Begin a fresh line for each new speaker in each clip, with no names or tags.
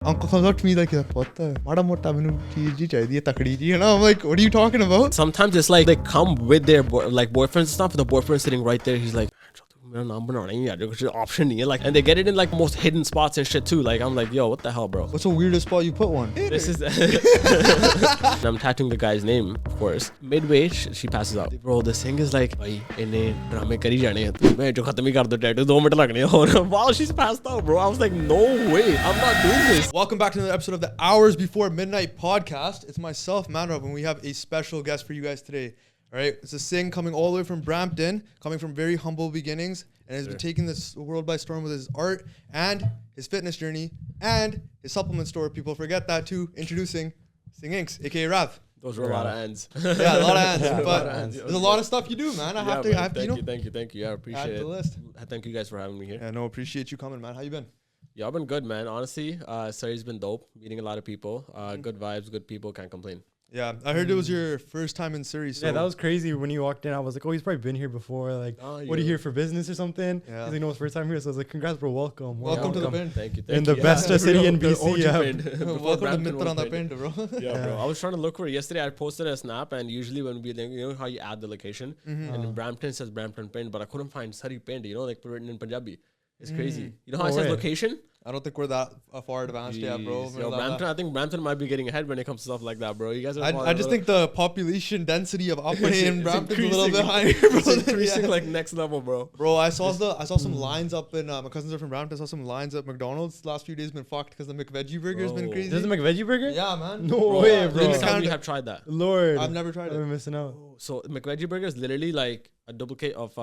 Uncle comes up to me like, what the? Mada mota mainu cheese ji chahiye takdi ji. And I'm like, what are you talking about?
Sometimes it's like they come with their boyfriends and stuff. The boyfriend's sitting right there. He's like, option like, and they get it in like most hidden spots and shit too. Like I'm like, yo, what the hell, bro?
What's the weirdest spot you put one?
This is and I'm tattooing the guy's name, of course. Midway, she passes out. Bro, this thing is like, while she's passed out, bro. I was like, no way, I'm not doing this.
Welcome back to another episode of the Hours Before Midnight podcast. It's myself, Manrab, and we have a special guest for you guys today. All right, it's a Singh coming all the way from Brampton, coming from very humble beginnings, and has been taking this world by storm with his art and his fitness journey and his supplement store. People forget that too. Introducing Singh Inks, aka Rav.
Those were a lot of ends.
Yeah, a lot of ends. But there's a lot of stuff you do, man. I have to,
Thank you. Yeah, I appreciate it.
The list.
Thank you guys for having me here.
Yeah, no, appreciate you coming, man. How you been?
Yeah, I've been good, man. Honestly, Surrey's been dope. Meeting a lot of people. Good vibes, good people. Can't complain.
Yeah, I heard it was your first time in Surrey. So.
Yeah, that was crazy when you walked in. I was like, oh, he's probably been here before. Like, what are you here for business or something?
Yeah.
He's like, no, it's first time here. So I was like, congrats, bro. Welcome
to the Pend.
Thank you.
In the best city in BC.
Welcome to Mitrana Pend, bro.
Yeah, bro. I was trying to look for it. Yesterday, I posted a snap, and usually when we, you know how you add the location, and in Brampton it says Brampton Pend, but I couldn't find Surrey Pend, you know, like written in Punjabi. It's crazy. You know how it says location?
I don't think we're that far advanced yet, bro.
Yo, Brampton, I think Brampton might be getting ahead when it comes to stuff like that, bro. You guys are
I just think the population density of Uppany and Brampton's a little bit higher, bro.
It's increasing like next level, bro.
Bro, I saw some lines up in my cousins are from Brampton. I saw some lines at McDonald's. The last few days been fucked because the McVeggie burger has been crazy.
There's a McVeggie burger?
Yeah, man.
No way, bro.
Next time we have tried that.
Lord.
I've never tried it.
I'm missing out.
So McVeggie burger is literally like a duplicate of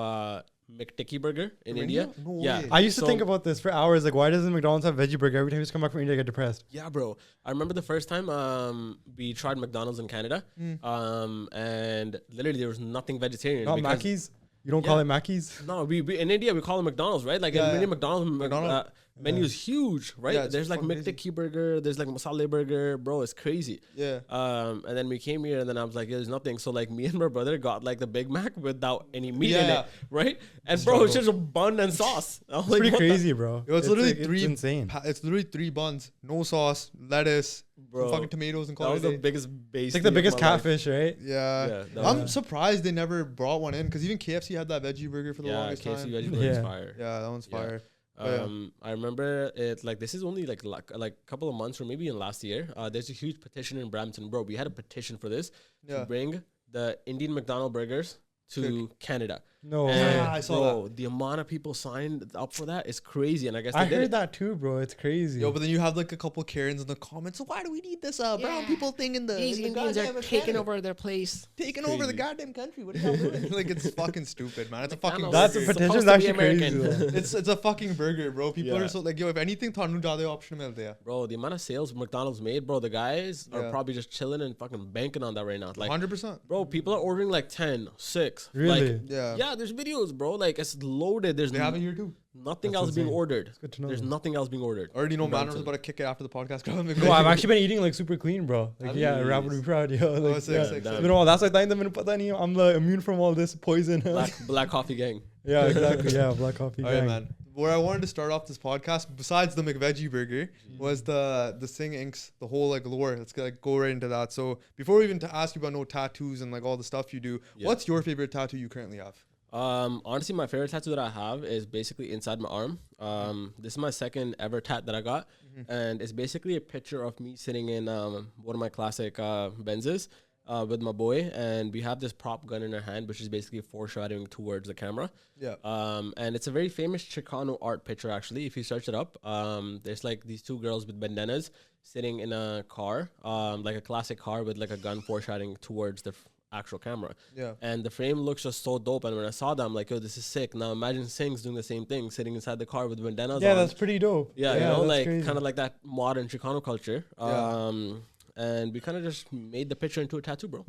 McTicky burger in India.
No
yeah,
way.
I used to think about this for hours. Like, why doesn't McDonald's have veggie burger? Every time you come back from India, I get depressed.
Yeah, bro. I remember the first time we tried McDonald's in Canada, and literally there was nothing vegetarian.
Not Mackey's? You don't call it Mackey's?
No, we in India we call it McDonald's, right? Like in India, McDonald's menu is huge, right?
Yeah,
there's like McTicky burger, there's like masala burger, bro. It's crazy.
Yeah.
And then we came here, and then I was like, yeah, there's nothing. So like me and my brother got like the Big Mac without any meat in it, right? And bro, it's just a bun and sauce. I was
It's
like,
pretty crazy, bro.
Yo, it's literally
It's insane.
It's literally 3 buns, no sauce, lettuce,
Bro,
fucking tomatoes, and
that was
call it a
the
day.
biggest base.
It's like the biggest catfish, right?
Yeah. I'm surprised they never brought one in because even KFC had that veggie burger for the longest
KFC
time.
veggie burger is fire.
Yeah, that one's fire.
I remember it like this is only like a couple of months or maybe in last year. There's a huge petition in Brampton, bro. We had a petition for this to bring the Indian McDonald burgers to Canada.
No way.
Yeah, I saw that.
The amount of people signed up for that is crazy, and I guess
I
they did
heard
it.
that too, bro. It's crazy.
Yo, but then you have like a couple Karens in the comments. So why do we need this brown people thing in the
These Indians are taking over their place.
Taking over the goddamn country. What are y'all doing? Like it's fucking stupid, man. It's a fucking
That's a
burger.
petition. That's actually crazy.
It's a fucking burger, bro. People are so like, yo, if anything, thanu zyada option milte hai.
Bro, the amount of sales McDonald's made, bro, the guys are probably just chilling and fucking banking on that right now. Like
100%.
Bro, people are ordering like 10, 6.
Really?
Like,
yeah,
there's videos, bro. Like it's loaded. There's
they have it here too.
Nothing else being ordered.
Good to know.
There's nothing else being ordered.
Already know Manor was about to kick it after the podcast.
No, I've actually been eating like super clean, bro. Like, yeah, Rap would be proud. Yo, like,
sick.
You know, that's like I'm the immune from all this poison.
Black coffee gang.
Yeah, exactly. Yeah, black coffee gang.
All right, man. Where I wanted to start off this podcast, besides the McVeggie burger, was the Singh Inks, the whole like lore. Let's like go right into that. So before we even ask you about no tattoos and like all the stuff you do, what's your favorite tattoo you currently have?
Honestly, my favorite tattoo that I have is basically inside my arm. This is my second ever tat that I got, and it's basically a picture of me sitting in one of my classic Benzes with my boy, and we have this prop gun in our hand, which is basically foreshadowing towards the camera.
Yeah.
And it's a very famous Chicano art picture, actually. If you search it up, there's like these 2 girls with bandanas sitting in a car, like a classic car with like a gun foreshadowing towards the actual camera.
Yeah.
And the frame looks just so dope, and when I saw that, I'm like, yo, this is sick. Now imagine Singh's doing the same thing, sitting inside the car with bandanas
Yeah,
on.
that's pretty dope.
Yeah, you know, like kind of like that modern Chicano culture. And we kind of just made the picture into a tattoo, bro.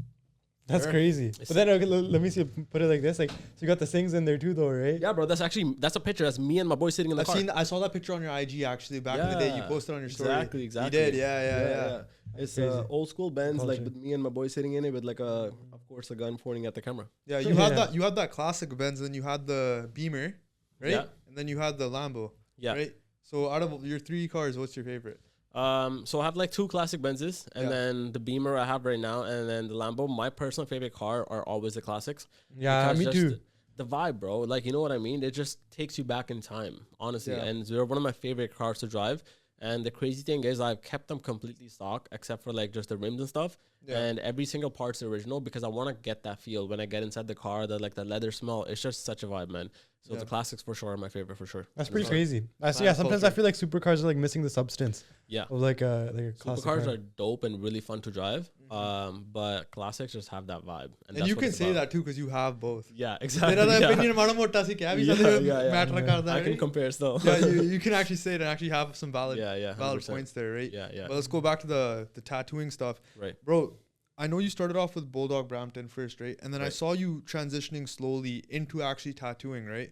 That's crazy. But then okay, let me see. Put it like this. Like, so you got the Singhs in there too, though, right?
Yeah, bro. That's a picture. That's me and my boy sitting in the car.
I saw that picture on your IG actually back in the day. You posted on your story.
Exactly.
You did, yeah.
It's old school Benz, like with me and my boy sitting in it with like of course, a gun pointing at the camera.
Yeah, you had that. You had that classic Benz, and then you had the Beamer, right?
Yeah.
And then you had the Lambo.
Yeah.
Right. So out of your 3 cars, what's your favorite?
So I have like 2 classic Benzes, and then the Beamer I have right now, and then the Lambo. My personal favorite car are always the classics.
Yeah, me too.
The vibe, bro. Like, you know what I mean? It just takes you back in time, honestly.
Yeah.
And they're one of my favorite cars to drive. And the crazy thing is, I've kept them completely stock, except for like just the rims and stuff. Yeah. And every single part's original because I want to get that feel when I get inside the car. The leather smell. It's just such a vibe, man. So the classics for sure are my favorite for sure.
That's pretty crazy. Sometimes I feel like supercars are like missing the substance.
Yeah.
Of like a
supercars are dope and really fun to drive. But classics just have that vibe.
And you can say that too because you have both.
Yeah, exactly. I can compare still.
Yeah, you can actually say it and actually have some valid points there, right?
Yeah.
But let's go back to the tattooing stuff.
Right.
Bro, I know you started off with Bulldog Brampton first, right? And then I saw you transitioning slowly into actually tattooing, right?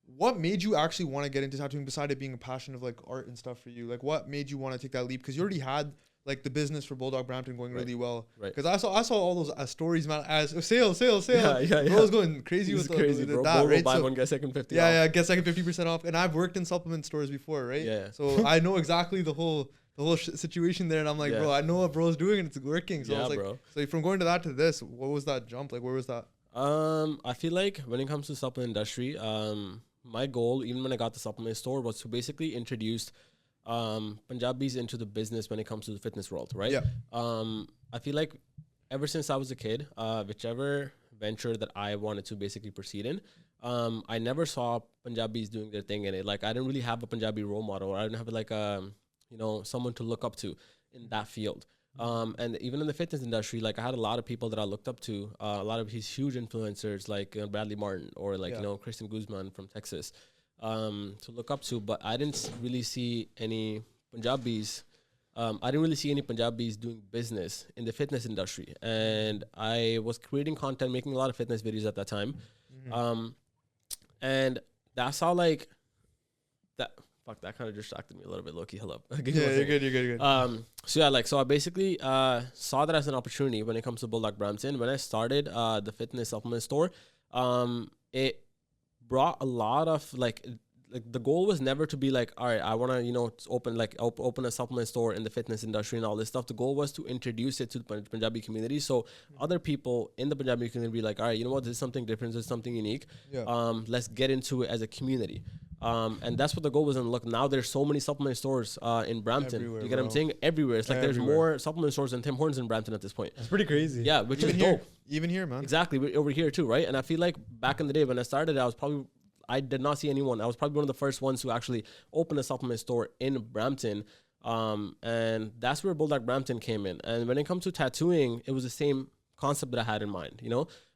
What made you actually want to get into tattooing besides it being a passion of like art and stuff for you? Like what made you want to take that leap? Because you already had like the business for Bulldog Brampton going really well. Right. Because I saw all those stories, man, as sale. Yeah. Bro was going crazy with that, right?
Buy one, get second 50
off. Yeah, get second 50% off. And I've worked in supplement stores before, right?
Yeah.
So I know exactly the whole situation there, and I'm like, bro, I know what bro's doing and it's working. So I was like, bro. So from going to that to this, what was that jump? Like, where was that?
I feel like when it comes to supplement industry, my goal, even when I got the supplement store, was to basically introduce Punjabis into the business when it comes to the fitness world, right?
Yeah.
I feel like ever since I was a kid, whichever venture that I wanted to basically proceed in, I never saw Punjabis doing their thing in it. Like I didn't really have a Punjabi role model, or I didn't have like someone to look up to in that field. And even in the fitness industry, like I had a lot of people that I looked up to, a lot of these huge influencers like Bradley Martin or like, Kristen Guzman from Texas, to look up to, but I didn't really see any Punjabis. I didn't really see any Punjabis doing business in the fitness industry. And I was creating content, making a lot of fitness videos at that time. And that's how like that. Fuck, that kind of distracted me a little bit, low-key. Hello.
You're good.
So I basically saw that as an opportunity when it comes to Bulldog Brampton. When I started the fitness supplement store, it brought a lot of like the goal was never to be like, all right, I want to, open a supplement store in the fitness industry and all this stuff. The goal was to introduce it to the Punjabi community. So other people in the Punjabi community be like, all right, you know what, this is something different, this is something unique. Let's get into it as a community. And that's what the goal was. And look, now there's so many supplement stores in Brampton. Everywhere, you get what I'm saying? Everywhere. It's like there's more supplement stores than Tim Hortons in Brampton at this point.
That's pretty crazy.
Yeah, which
even
is
here,
dope.
Even here, man.
Exactly. We're over here too, right? And I feel like back in the day when I started, I did not see anyone. I was probably one of the first ones who actually opened a supplement store in Brampton. And that's where Bulldog Brampton came in. And when it comes to tattooing, it was the same concept that I had in mind,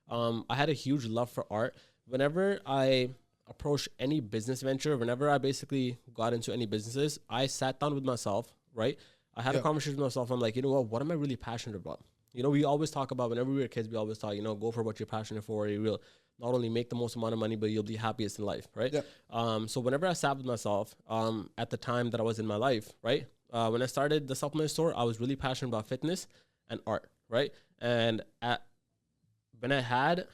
I had a huge love for art. Whenever I approach any business venture, whenever I basically got into any businesses, I sat down with myself, right? I had a conversation with myself. I'm like, you know what am I really passionate about? We always talk about, whenever we were kids, we always talk, go for what you're passionate for. You will not only make the most amount of money, but you'll be happiest in life, right? Yeah. So whenever I sat with myself, at the time that I was in my life, right? When I started the supplement store, I was really passionate about fitness and art, right? And when I had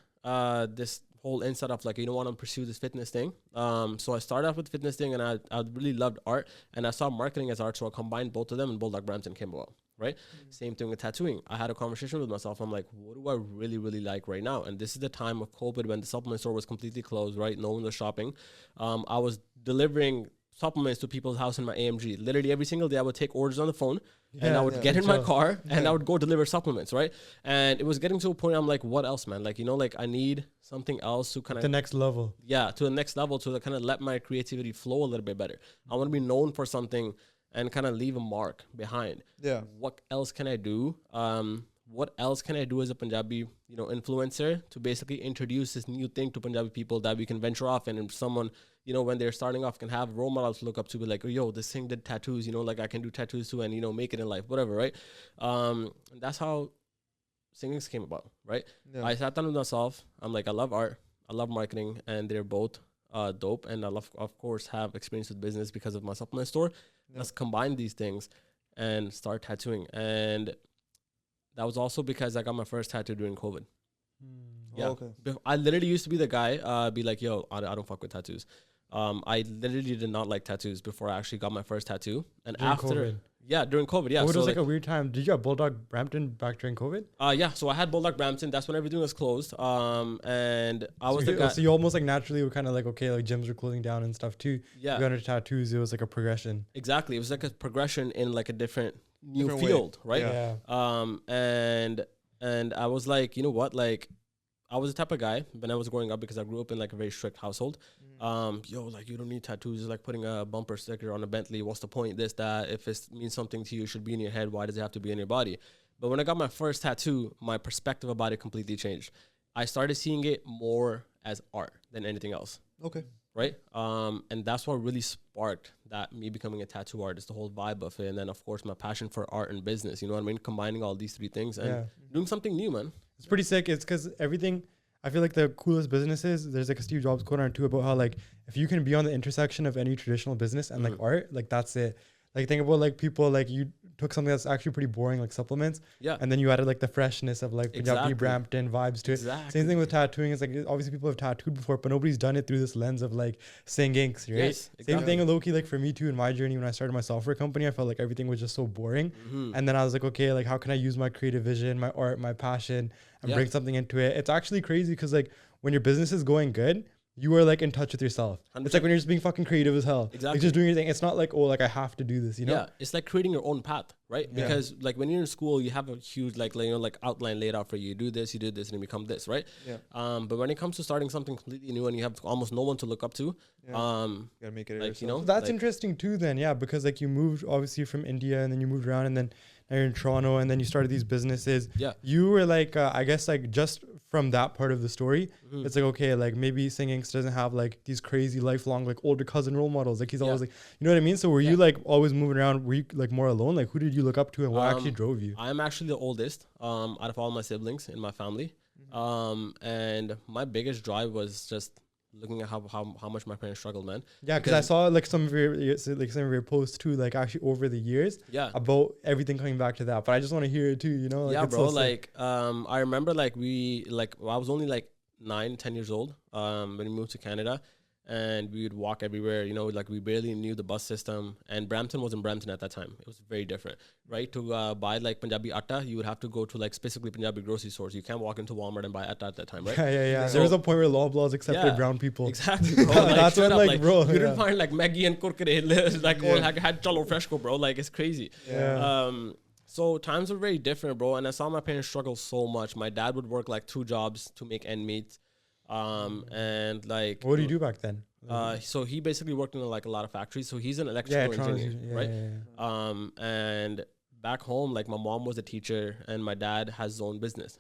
this whole insight of like, I want to pursue this fitness thing. So I started off with fitness thing, and I really loved art, and I saw marketing as art. So I combined both of them, and Bulldog Brampton came about, right? Same thing with tattooing. I had a conversation with myself. I'm like, what do I really, really like right now? And this is the time of COVID when the supplement store was completely closed, right? No one was shopping. I was delivering supplements to people's house in my AMG. Literally every single day I would take orders on the phone, and I would get in my car and I would go deliver supplements, right? And it was getting to a point I'm like, what else, man? Like, I need something else to kind of...
The next level.
Yeah, to the next level, to kind of let my creativity flow a little bit better. I want to be known for something and kind of leave a mark behind.
Yeah.
What else can I do? What else can I do as a Punjabi, influencer to basically introduce this new thing to Punjabi people that we can venture off in, and someone, when they're starting off can have role models to look up to, be like, oh, yo, this thing did tattoos, like I can do tattoos too, and, make it in life, whatever, right? And that's how Singings came about, right? Yeah. I sat down with myself. I'm like, I love art, I love marketing, and they're both dope. And I love, of course, have experience with business because of my supplement store. Yeah. Let's combine these things and start tattooing. And that was also because I got my first tattoo during COVID. Yeah. Oh, okay. I literally used to be the guy, be like, yo, I don't fuck with tattoos. I literally did not like tattoos before I actually got my first tattoo. And during after COVID. Yeah, during COVID. Yeah,
Oh, it
so
was like a weird time. Did you have Bulldog Brampton back during COVID?
yeah. So I had Bulldog Brampton. That's when everything was closed. And I was the guy.
So you almost like naturally were kind of like, okay, like gyms were closing down and stuff too.
Yeah,
You got into tattoos. It was like a progression.
exactly. It was like a progression in like a different new
Different way.
field, right?
Yeah.
And I was like, you know what, like. I was the type of guy when I was growing up because I grew up in like a very strict household. Like you don't need tattoos. It's like putting a bumper sticker on a Bentley. What's the point? This, that. If it means something to you, it should be in your head. Why does it have to be in your body? But when I got my first tattoo, my perspective about it completely changed. I started seeing it more as art than anything else.
Okay.
Right? And that's what really sparked that me becoming a tattoo artist, the whole vibe of it. And then, of course, my passion for art and business. You know what I mean? Combining all these three things and doing something new, man.
It's pretty sick. It's because everything, I feel like the coolest businesses, there's like a Steve Jobs quote on it too about how like, if you can be on the intersection of any traditional business and like art, like that's it. Like think about like people, like you took something that's actually pretty boring, like supplements.
Yeah.
And then you added like the freshness of like Punjabi Brampton vibes to it.
Exactly.
Same thing with tattooing. It's like, obviously people have tattooed before, but nobody's done it through this lens of like saying inks, right?
Yes, exactly.
Same thing low-key, like for me too, in my journey, when I started my software company, I felt like everything was just so boring. And then I was like, okay, like how can I use my creative vision, my art, my passion and bring something into it? It's actually crazy because like when your business is going good, you are like in touch with yourself.
100%.
It's like when you're just being fucking creative as hell.
Exactly.
Like just doing your thing. It's not like, oh, like I have to do this, you know?
Yeah, it's like creating your own path, right?
Yeah.
Because like when you're in school, you have a huge like outline laid out for you. You do this, and you become this, right?
Yeah.
But when it comes to starting something completely new and you have almost no one to look up to,
You gotta make it
like, you
yourself.
know,
That's
like,
interesting too then, yeah, because like you moved obviously from India and then you moved around and then now you're in Toronto and then you started these businesses.
Yeah.
You were like, I guess like just from that part of the story, it's like, okay, like maybe Singing doesn't have like these crazy lifelong like older cousin role models. Like he's always like, you know what I mean? So were you like always moving around? Were you like more alone? Like who did you look up to and what actually drove you?
I'm actually the oldest out of all my siblings in my family. And my biggest drive was just looking at how much my parents struggled, man.
Yeah, because I saw like some of your posts too, like actually over the years, about everything coming back to that. But I just want to hear it too, you know? Like,
yeah,
it's
bro.
so sick.
I remember I was only like 9-10 years old when we moved to Canada, and we would walk everywhere. You know, like we barely knew the bus system, and Brampton wasn't Brampton at that time. It was very different, right? To buy like Punjabi atta, you would have to go to like specifically Punjabi grocery stores. You can't walk into Walmart and buy atta at that time, right?
Yeah.
So
There was a point where laws accepted brown people.
Exactly, bro. Like,
That's when,
straight
like,
up,
bro,
you didn't
yeah.
find like Maggie and Kurkure like all had Chalo Fresco, bro. Like it's crazy.
Yeah.
So times were very different, bro. And I saw my parents struggle so much. My dad would work like 2 jobs to make end meet. And like,
What do you do back then?
so he basically worked in like a lot of factories. So he's an electrical engineer, right?
Yeah.
And back home, like my mom was a teacher and my dad had his own business,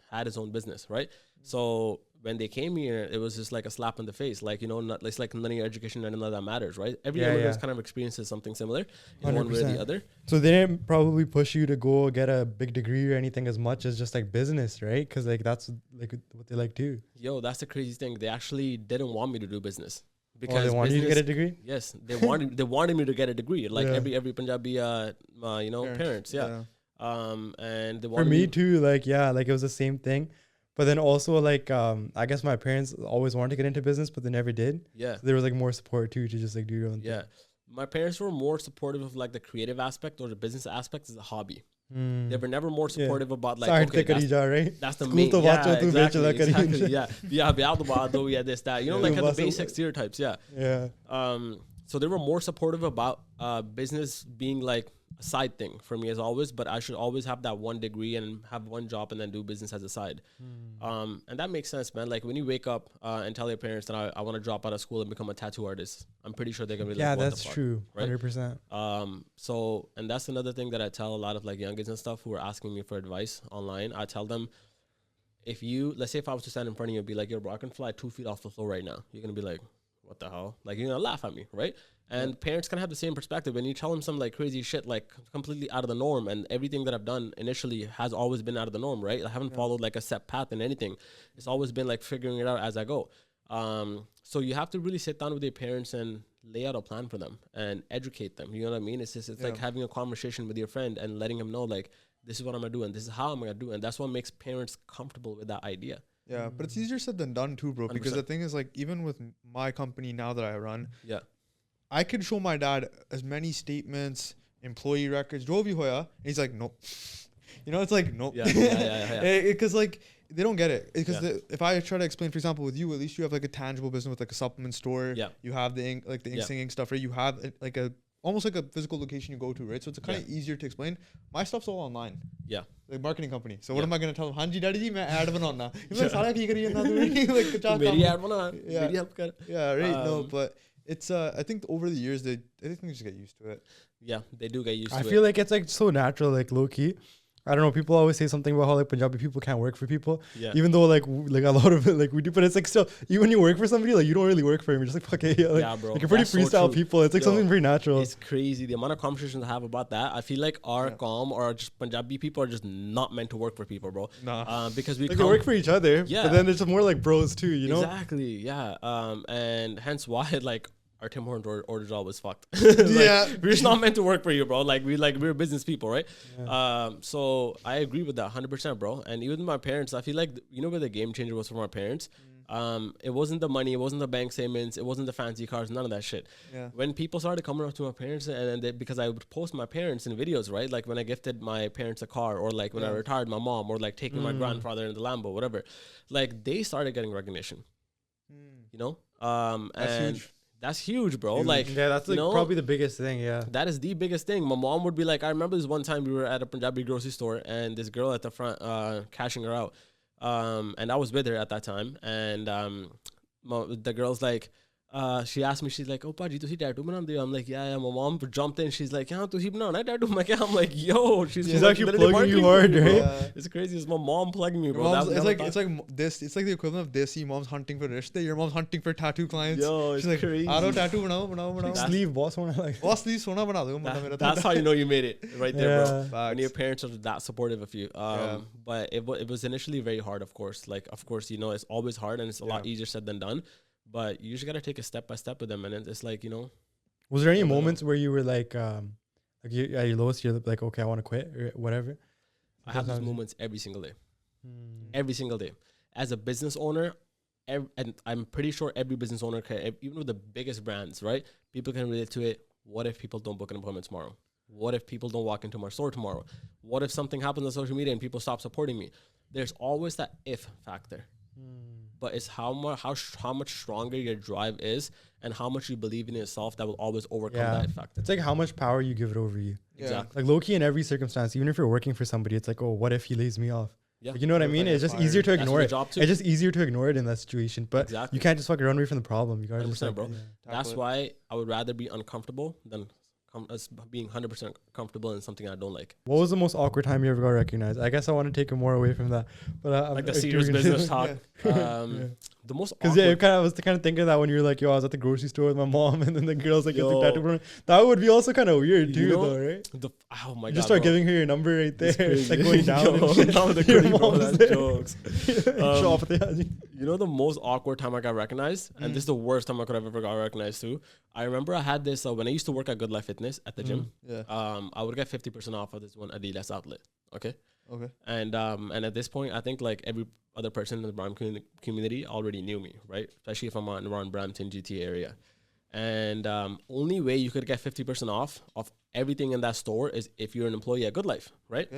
right? So when they came here, it was just like a slap in the face. Like, you know, it's like none of your education, none of that matters, right? Every immigrant kind of experiences something similar in one way or the other.
So they didn't probably push you to go get a big degree or anything as much as just like business, right? Because like that's like what they like too.
Yo, that's the crazy thing. They actually didn't want me to do business.
Because they wanted you to get a degree?
Yes, they wanted me to get a degre, like every Punjabi parents. And they wanted
for me too, like like it was the same thing. But then also like I guess my parents always wanted to get into business, but they never did.
Yeah.
So there was like more support too to just like do your own thing.
Yeah. My parents were more supportive of like the creative aspect or the business aspect as a hobby. They were never more supportive about like that's the main. This that, you know, like the basic stereotypes. So they were more supportive about business being like a side thing for me as always, but I should always have that one degree and have one job and then do business as a side. And that makes sense, man. Like when you wake up and tell your parents that I want to drop out of school and become a tattoo artist, I'm pretty sure they're gonna be like, what
that's
the fuck?
true,
right?
100%.
So, and that's another thing that I tell a lot of like youngins and stuff who are asking me for advice online. I tell them, let's say if I was to stand in front of you and be like, yo, bro, I can fly 2 feet off the floor right now. You're gonna be like, what the hell? Like, you're gonna laugh at me, right? And parents can have the same perspective. When you tell them some like crazy shit, like completely out of the norm, and everything that I've done initially has always been out of the norm, right? I haven't followed like a set path in anything. It's always been like figuring it out as I go. So you have to really sit down with your parents and lay out a plan for them and educate them. You know what I mean? It's like having a conversation with your friend and letting him know like, this is what I'm gonna do and this is how I'm gonna do. And that's what makes parents comfortable with that idea.
Yeah, but it's easier said than done too, bro.
100%.
Because the thing is, like, even with my company now that I run,
Yeah,
I could show my dad as many statements employee records, jo bhi hoya. And he's like, nope. You know, it's like, nope.
Yeah.
Because like they don't get it. Because if I try to explain, for example, with you, at least you have like a tangible business with like a supplement store.
Yeah.
You have the ink, like the ink singing stuff, right? You have like a almost like a physical location you go to, right? So it's kind of easier to explain. My stuff's all online.
Yeah.
Like marketing company. So what am I gonna tell them? Hanji daddy ji, main ad banana. He's like, "Sara ki kariye na tu?" Like
meri ad bana. Meri help kar.
Yeah, right. No, but it's I think over the years I think they just get used to it.
Yeah, they do get used to it.
I feel like it's like so natural, like low key. I don't know. People always say something about how like Punjabi people can't work for people.
Yeah.
Even though like a lot of it like we do, but it's like still even when you work for somebody, like you don't really work for him. You're just like fuck yeah, like,
yeah, bro.
Like you're pretty freestyle people. It's like something very natural.
It's crazy the amount of conversations I have about that. I feel like our com or just Punjabi people are just not meant to work for people, bro.
Nah.
Because we
like they work for each other.
Yeah.
But then there's more like bros too, you know?
Exactly. Yeah. And hence why like our Tim Hortons order job was fucked.
Yeah.
We're just not meant to work for you, bro. We're business people, right? Yeah. So I agree with that 100%, bro. And even my parents, I feel like, you know where the game changer was for my parents? It wasn't the money, it wasn't the bank statements, it wasn't the fancy cars, none of that shit.
Yeah.
When people started coming up to my parents because I would post my parents in videos, right? Like when I gifted my parents a car, or like when I retired my mom, or like taking my grandfather in the Lambo, whatever. Like they started getting recognition, you know?
That's huge.
That's huge, bro.
Huge.
Like,
yeah, that's like probably the biggest thing. Yeah,
that is the biggest thing. My mom would be like, I remember this one time we were at a Punjabi grocery store and this girl at the front cashing her out. And I was with her at that time. And the girl's like, she asked me, she's like, oh, Paji, tusi tattoo banande ho? I'm like, yeah. My mom jumped in. She's like, yeah, tusi banana hai tattoo. I'm like, yo, she's
actually plugging you hard, right?
Yeah.
It's crazy. It's my mom plugging me, bro.
It's like the equivalent of this. Your mom's hunting for rishte. Your mom's hunting for tattoo clients.
Yo,
she's
it's
like,
crazy.
I don't tattoo banao.
Sleeve boss one like.
Boss sleeve sona bana do.
That's how you know you made it, right there, bro.
Facts.
When your parents are that supportive of you. But it was initially very hard, of course. Like, of course, you know, it's always hard and it's a lot easier said than done. But you just gotta take it step by step with them, and it's like, you know.
Was there any moments where you were like you're at your lowest, you're like, okay, I want to quit or whatever?
I have those moments every single day. Every single day. As a business owner, and I'm pretty sure every business owner can, even with the biggest brands, right? People can relate to it. What if people don't book an appointment tomorrow? What if people don't walk into my store tomorrow? What if something happens on social media and people stop supporting me? There's always that if factor. But it's how much stronger your drive is and how much you believe in yourself that will always overcome that factor.
It's like how much power you give it over you.
Exactly.
Like low-key in every circumstance, even if you're working for somebody, it's like, oh, what if he lays me off?
Yeah.
Like, you know what I mean? It's just easier to ignore it.
It's
just easier to ignore it in that situation. But you can't just fucking run away from the problem. You gotta just like,
bro. That's why I would rather be uncomfortable than being 100% comfortable in something I don't like.
What was the most awkward time you ever got recognized? I guess I want to take it more away from that. But
like the serious business talk. The most
because I was kind of thinking that when you were like, yo, I was at the grocery store with my mom, and then the girl's like, that would be also kind of weird too, though, right?
Oh my god!
You just start giving her your number right there. It's like going down.
Jokes. You know the most awkward time I got recognized, and this is the worst time I could have ever got recognized too. I remember I had this when I used to work at Good Life Fitness at the gym. I would get 50% off of this one Adidas outlet. Okay. And at this point, I think like every other person in the Brampton community already knew me, right? Especially if I'm around Brampton GTA area. And only way you could get 50% off of everything in that store is if you're an employee at Good Life, right?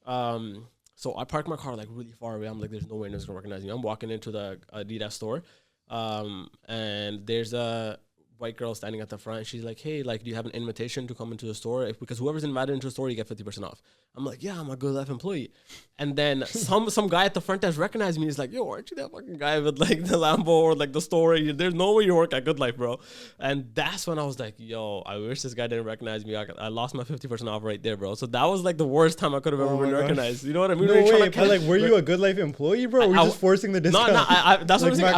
So I parked my car like really far away. I'm like, there's no way anyone's gonna recognize me. I'm walking into the Adidas store, and there's a white girl standing at the front. And she's like, hey, like, do you have an invitation to come into the store? Because whoever's invited into the store, you get 50% off. I'm like, yeah, I'm a Good Life employee. And then some guy at the front desk recognized me. He's like, yo, aren't you that fucking guy with like the Lambo or like the store? There's no way you work at Good Life, bro. And that's when I was like, yo, I wish this guy didn't recognize me. I lost my 50% off right there, bro. So that was like the worst time I could have ever been recognized. You know what I mean?
No way, but like, were you a Good Life employee, bro? Or were you just forcing the discount?
No, that's what I'm saying.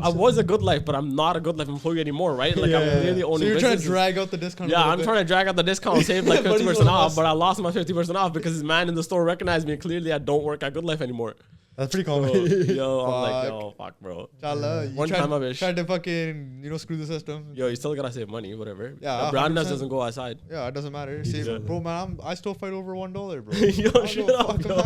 I was a Good Life, but I'm not a Good Life employee anymore, right? Like, I'm really owning.
So you're trying to drag out the discount.
Yeah, I'm trying to drag out the discount, save like 50% off, but I lost my 50% off because this man in the store recognized me, and clearly I don't work at Good Life anymore.
That's pretty common.
Yo, I'm like, yo, fuck, bro.
One time I wish. Tried to fucking, screw the system.
Yo, you still gotta save money, whatever.
Yeah,
the brand doesn't go outside.
Yeah, it doesn't matter. Bro, man, I still fight over $1, bro.
Yo, shut up, bro.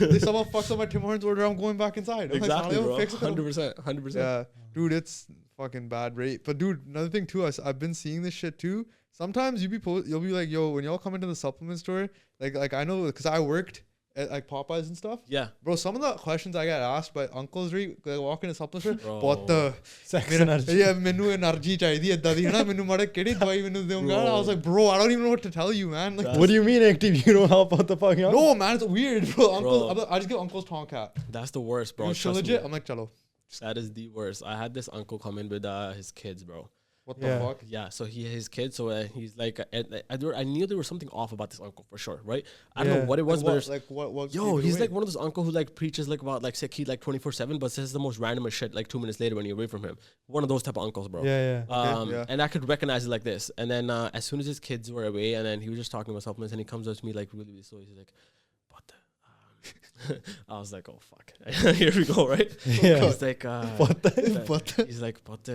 If someone fucks up my Tim Hortons order, I'm going back inside.
Exactly, bro. 100%.
Yeah, dude, it's fucking bad rate. But dude, another thing too, I've been seeing this shit too. sometimes you'll be like, yo, when y'all come into the supplement store, like I know because I worked at like Popeyes and stuff.
Yeah,
bro. Some of the questions I get asked by uncles, right? Like walking in the supplement store, what the
Sex energy.
yeah, menu energy chahiye idda di na menu mada kedi dawai menu deunga. I was like, bro, I don't even know what to tell you, man. Like,
what do you mean, active? You don't help out the fucking uncle?
no, man, it's weird, bro. Uncle, I just give uncles tonkat.
that's the worst, bro.
You
Trust
legit?
me.
I'm like, chalo.
That is the worst. I had this uncle come in with his kids, bro.
What the fuck?
Yeah, so his kid, so he's like, I knew there was something off about this uncle for sure, right? I don't know what it was,
like, what
yo, he's like one of those uncle who like preaches like about like Sikhi like 24/7, but says the most randomest shit like 2 minutes later when you're away from him. One of those type of uncles, bro.
Yeah.
And I could recognize it like this. And then as soon as his kids were away, and then he was just talking about supplements, and he comes up to me like really slow. He's like, I was like, oh fuck, here we go, right?
Yeah.
He's like,
But
he's like, but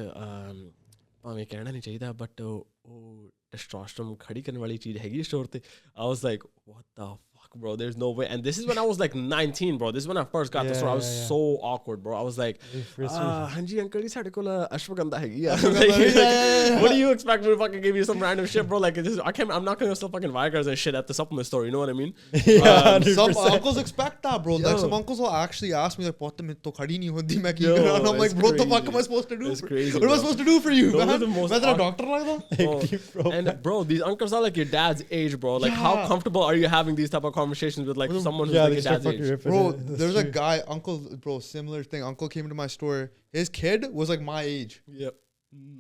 भावें कहना नहीं चाहिए but वो testosterone खड़ी करने वाली चीज हैगी स्टोर पे. I was like, what the fuck, bro, there's no way. And this is when I was like 19, bro. This is when I first got the store. I was so awkward, bro. I was like, हाँ जी uncle जी साढ़े को अश्वगंधा हैगी. What do you expect me to fucking give you some random shit, bro? Like I'm not gonna sell fucking Vigors and shit at the supplement store, you know what I mean?
Some uncles expect that, bro. Like some uncles will actually ask me like, "What the to khadi nahi hondi main ki kara?" And I'm like, "Bro, what the fuck am I supposed to do?
It's crazy,
what am I supposed to do for you,
Those
man?
are the most
I'm a doctor like that."
And bro, these uncles are like your dad's age, bro. Like how comfortable are you having these type of conversations with like someone who's like your dad's age?
Bro, there's a guy, uncle, bro, similar thing. Uncle came into my store. His kid was like my age.
Yep.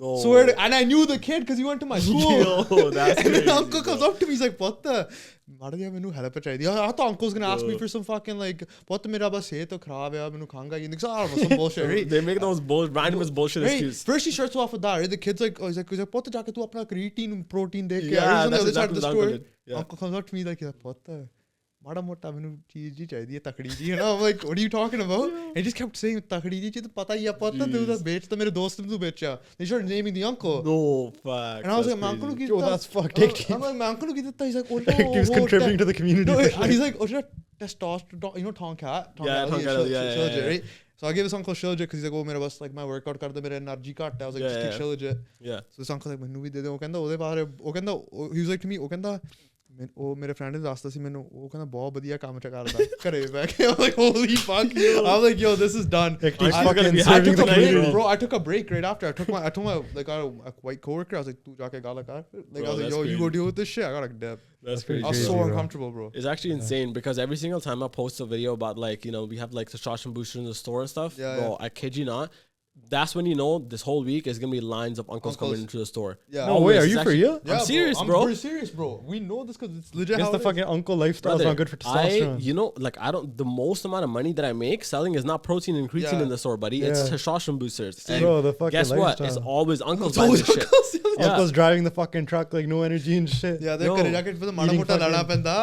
No.
Swear to, and I knew the kid because he went to my school.
Yo, that's
and
crazy,
then uncle comes
bro.
up to me, he's like, "What the? Madhya menu help chahiye." I thought uncle's gonna ask me for some fucking like, "What mera bas sehat to kharab hai, menu khanga ye." I don't know, some bullshit, right?
They make those randomest bullshit
Right.
excuses.
First he starts off with that, right? The kid's like, he's like, "What jaake tu apna creatine protein dekh ke?"
Yeah,
He's on the
that's
other side of
exactly
the
what
store.
uncle did. Yeah.
Uncle comes up to me like, "What the? Mada mota menu cheese ji chahiye takdi ji." And I'm like, "What are you talking about?" And he just kept saying takdi ji to pata hi hai, pata tu da bech ta mere dost ne tu becha. They started naming the uncle.
No, fuck.
And I was like, "My uncle
Yo, that's fucked.
I'm like, "My uncle ki detta." He's like, "Oh no."
He was contributing to the community.
No,
for
and
sure.
he's like, "Oh, testosterone, you know, tonkat."
Yeah, Tonkat, yeah.
Right? So I gave this uncle Shilajit because he's like, "Oh, mera bas like my workout kar de, mera energy cut." I was like, "Just take Shilajit."
Yeah.
So this uncle like, "Menu bhi de de." He was like to me, ਉਹ ਮੇਰੇ friend ਨੇ ਦੱਸਦਾ ਸੀ ਮੈਨੂੰ ਉਹ ਕਹਿੰਦਾ ਬਹੁਤ ਵਧੀਆ ਕੰਮ ਚ ਕਰਦਾ ਘਰੇ ਬੈ ਕੇ I'm like holy fuck I'm like yo this is done I took a break right after I told my like a white coworker I was like तू जाके गाला कर like I was like yo you go deal with this shit I gotta dip.
That's crazy.
I was so uncomfortable, bro.
It's actually insane because every single time I post a video about like, you know, we have like the testosterone booster in the store and stuff, bro, I kid you not, that's when you know this whole week is gonna be lines of uncles coming into the store.
Yeah.
No way, are you for real?
Yeah,
I'm serious, bro.
I'm serious, bro. We know this because it's legit.
I guess the fucking uncle lifestyle is not good for testosterone.
You know, like the most amount of money that I make selling is not protein and creatine in the store, buddy. It's testosterone boosters.
Bro, the fucking
guess
lifestyle.
what? It's always uncles buying this shit.
Uncles driving the fucking truck like no energy and shit.
Yeah, they're gonna jacket for the mada mota lana penda.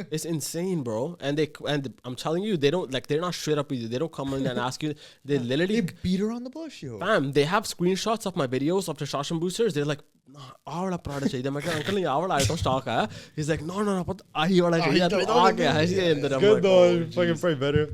It's insane, bro. And I'm telling you, they don't like. They're not straight up with you. They don't come in and ask you. They literally
beat around the bush, yo.
Bam, they have screenshots of my videos of testosterone boosters. They're like, "Avada product chahiye." I'm like, "Uncle, ye avada item stock hai." He's like, "No, but ahi wala chahiye."
It's good though. Fucking probably better.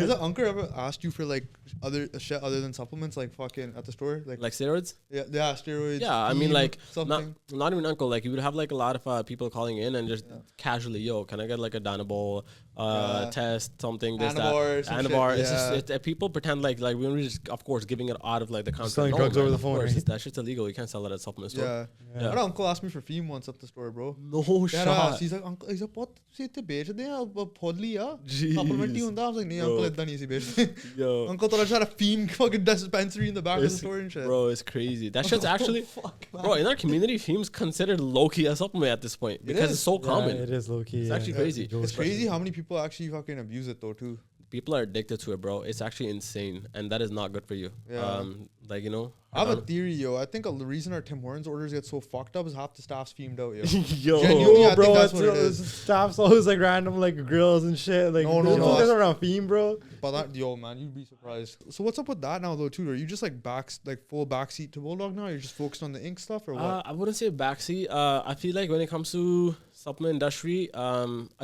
Has an uncle ever asked you for like other shit other than supplements, like fucking at the store,
like steroids?
Yeah, steroids.
Yeah, I mean, like
something.
Not even uncle. Like you would have like a lot of people calling in and just casually, "Yo, can I get like a Dynabol test, something this Anabar?" It's just people pretend like we're just of course giving it out of like the counter.
Selling drugs over the phone. Right?
That shit's illegal. You can't sell it at supplement store.
Yeah. My uncle asked me for Feme once at the store, bro.
No shot.
He's like, "Uncle, he's like, what? See, te bech de ya, podli ya. Supplement hi hunda." I was like, "Nee, uncle, idda nahi si bech."
Yo,
uncle thought I had a Feme fucking dispensary in the back of the store and shit.
Bro, it's crazy. That shit's actually, bro, in our community, Feme's considered low key a supplement at this point because it's so common.
It is low key.
It's actually crazy.
It's crazy how many people actually fucking abuse it though too.
People are addicted to it, bro. It's actually insane, and that is not good for you.
Yeah.
Like, you know,
I have a theory, yo. I think the reason our Tim Hortons orders get so fucked up is half the staff's femed out, yo.
Genuinely, I think that's what it is. Staff's always like random like grills and shit. Like no, guys around Feme, bro.
But that, yo, man, you'd be surprised. So what's up with that now, though, too? Are you just like full backseat to Bulldog now? You're just focused on the ink stuff, or what?
I wouldn't say backseat. I feel like when it comes to supplement industry,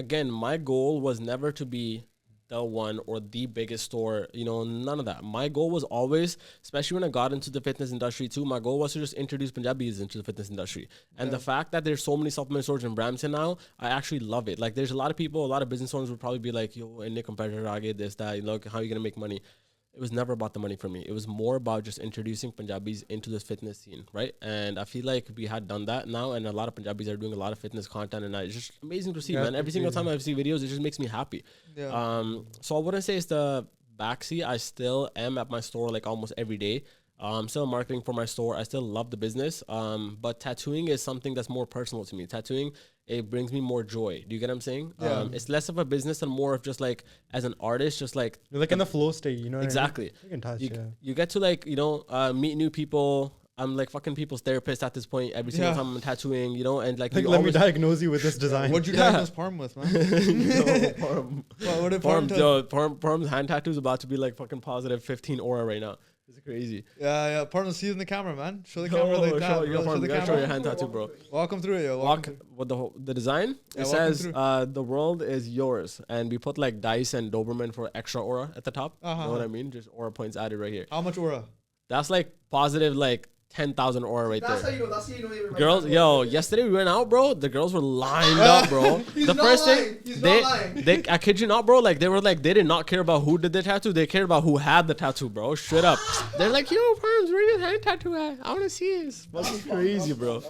again, my goal was never to be L1 or the biggest store, you know, none of that. My goal was always, especially when I got into the fitness industry too, my goal was to just introduce Punjabis into the fitness industry. And the fact that there's so many supplement stores in Brampton now, I actually love it. Like, there's a lot of people, a lot of business owners would probably be like, yo, any competitor, aage, this, that, you know, how are you going to make money? It was never about the money for me. It was more about just introducing Punjabis into this fitness scene, right? And I feel like we had done that now, and a lot of Punjabis are doing a lot of fitness content, and it's just amazing to see, man. Every single time I see videos, it just makes me happy. So I wouldn't say it's the backseat. I still am at my store like almost every day. I'm still marketing for my store. I still love the business. But tattooing is something that's more personal to me. Tattooing, it brings me more joy. Do you get what I'm saying? It's less of a business and more of just like, as an artist, just like...
You're like in the flow state, you know what
exactly.
I mean? You can touch,
you get to like, you know, meet new people. I'm like fucking people's therapist at this point every single time I'm tattooing, you know, and like
let me diagnose you with this design.
What'd you diagnose Parm with, man? What did
Parm's hand tattoo is about to be like fucking positive 15 aura right now. It's crazy.
Yeah. Parm, see you in the camera, man. Show the camera like that.
Show the camera. Show your hand tattoo, bro.
Walk them through it, yo.
Walk with the design. It says the world is yours, and we put like dice and Doberman for extra aura at the top. You know what I mean? Just aura points added right here.
How much aura?
That's like positive like 10,000 aura right
that's
there.
How you know, that's how you know you're right.
Girls, yo, yesterday we went out, bro. The girls were lined up, bro.
He's
the
not
first
lying.
thing,
He's not lying.
I kid you not, bro. Like they were like, they did not care about who did the tattoo. They cared about who had the tattoo, bro. Straight up. They're like, yo, Perms, where your hand tattoo at? I want to see this. Fucking crazy, bro.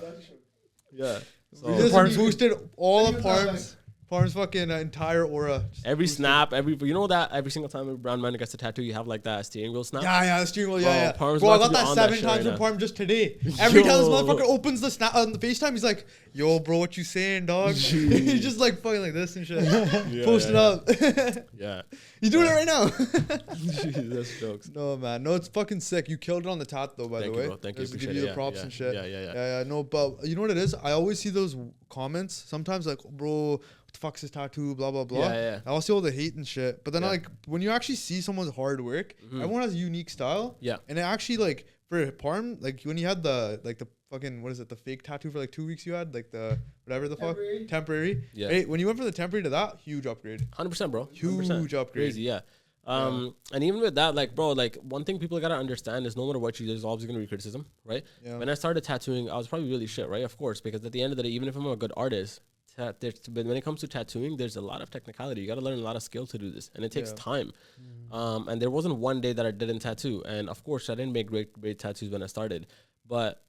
Yeah. So
We just boosted all of Parm's fucking entire aura.
every snap, you know that every single time a brown man gets a tattoo, you have like that steering wheel snap.
Yeah, the steering wheel, yeah.
Parm's
Bro, I
about
got
to be
that
on
7
shit
times
right
from
now.
Parm just today. Every time this
Yo.
motherfucker opens the snap on the FaceTime, he's like, yo, bro, what you saying, dog? He's just like fucking like this and shit. Post it up.
Yeah.
He's doing it right now.
That's jokes.
No, man. No, it's fucking sick. You killed it on the tat, though, by
Thank
the
you,
way.
bro. Thank you.
Just to give
Appreciate
you
it.
the props and shit.
Yeah.
No, but you know what it is? I always see those comments sometimes like, bro, what the fuck's his tattoo, blah, blah, blah.
Yeah.
I also see all the hate and shit. But then, like, when you actually see someone's hard work, everyone has a unique style.
Yeah.
And it actually, like, for Parm, like, when you had the fucking, what is it, the fake tattoo for like 2 weeks you had? Like the, whatever the
Temporary.
Temporary.
Yeah.
Right? When you went from the temporary to that, huge upgrade.
100%, bro. 100%.
Huge upgrade.
Crazy, yeah. And even with that, like, bro, like, one thing people gotta understand is no matter what you do, there's always gonna be criticism, right?
Yeah.
When I started tattooing, I was probably really shit, right? Of course, because at the end of the day, even if I'm a good artist, but when it comes to tattooing, there's a lot of technicality. You gotta learn a lot of skill to do this, and it takes time. And there wasn't one day that I didn't tattoo, and of course, I didn't make great tattoos when I started, but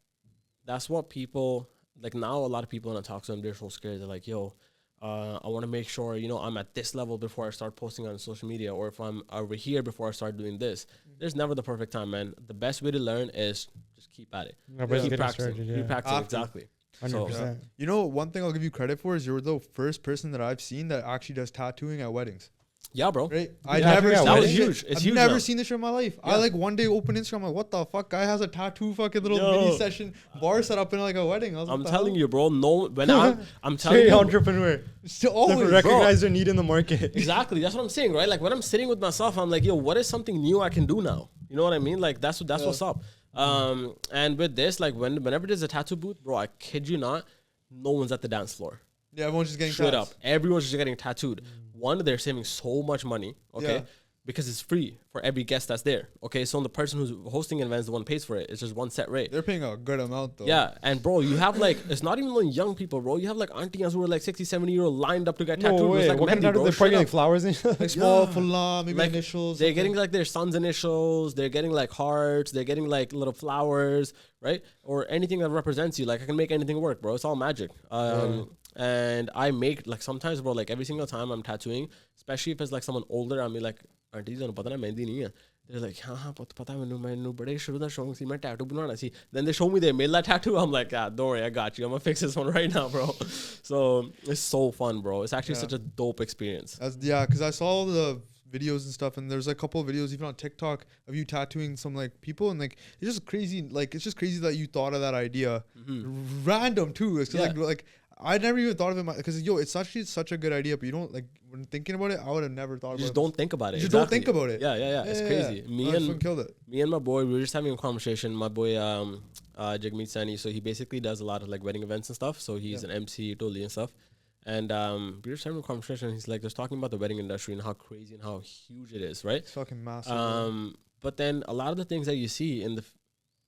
that's what people like. Now a lot of people when I talk to them, they're so scared. They're like, yo, I want to make sure, you know, I'm at this level before I start posting on social media, or if I'm over here before I start doing this. There's never the perfect time, man. The best way to learn is just keep at it. Keep practicing. Keep practicing, exactly.
100%.
You know, one thing I'll give you credit for is you're the first person that I've seen that actually does tattooing at weddings.
Yeah, bro.
Right?
That was
huge. It's
I've
huge
never
now.
seen this shit in my life.
Yeah.
I like one day open Instagram, I'm like, what the fuck? Guy has a tattoo fucking little mini session bar set up in like a wedding.
I'm telling you, bro. No, when I'm telling
Straight
you,
entrepreneur.
Still always,
Recognize their need in the market.
exactly. That's what I'm saying, right? Like when I'm sitting with myself, I'm like, yo, what is something new I can do now? You know what I mean? Like that's what's up. And with this, like whenever there's a tattoo booth, bro, I kid you not, no one's at the dance floor.
Yeah, everyone's just getting
Straight
tats.
up. Everyone's just getting tattooed. One, they're saving so much money, okay?
Yeah.
Because it's free for every guest that's there, okay? So the person who's hosting an event is the one who pays for it. It's just one set rate.
They're paying a good amount though.
Yeah, and bro, you have like, it's not even only young people, bro. You have like aunties who are like 60, 70-year-old lined up to get tattooed.
No way.
It's like
What kind
Mendy,
of tattoo?
bro.
They're
Straight
probably like
up.
flowers and shit.
Like small fulla, maybe
Like,
initials.
They're getting like their son's initials. They're getting like hearts. They're getting like little flowers, right? Or anything that represents you. Like I can make anything work, bro. It's all magic. And I make like sometimes, bro, like every single time I'm tattooing, especially if it's like someone older, I'm like, aunties don't pata na mehndi nahi hai. They're like, हाँ पता मैंने बड़े शुरू दा शौक सी मैं tattoo बनवाना सी. Then they show me their Mela tattoo. I'm like, don't worry, I got you. I'm gonna fix this one right now, bro. So it's so fun, bro. It's actually such a dope experience.
Because I saw all the videos and stuff, and there's a couple of videos even on TikTok of you tattooing some like people, and like it's just crazy. Like it's just crazy that you thought of that idea, random too. It's like I never even thought of it because it's actually such a good idea, but you don't like when thinking about it. I would have never thought about it.
You just don't think about it.
You just don't think about it.
Yeah. It's crazy.
Killed it.
Me and my boy, we were just having a conversation. My boy, Jagmeet Sani, so he basically does a lot of like wedding events and stuff. So he's an MC, totally and stuff. And we were having a conversation. He's like, just talking about the wedding industry and how crazy and how huge it is, right?
It's fucking massive.
But then a lot of the things that you see in the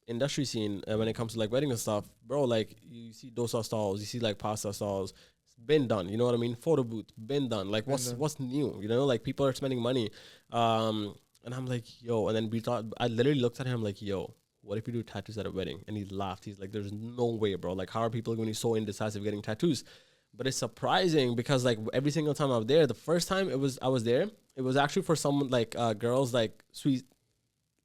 industry scene when it comes to like wedding and stuff, bro, like you see dosa stalls, you see like pasta stalls, it's been done. You know what I mean? Photo booth, been done. Like what's new? You know, like people are spending money. And I'm like, yo, and then I literally looked at him like, yo, what if you do tattoos at a wedding? And he laughed. He's like, there's no way, bro. Like, how are people going to be so indecisive getting tattoos? But it's surprising because like every single time I was there, the first time I was there, it was actually for someone like girls like sweet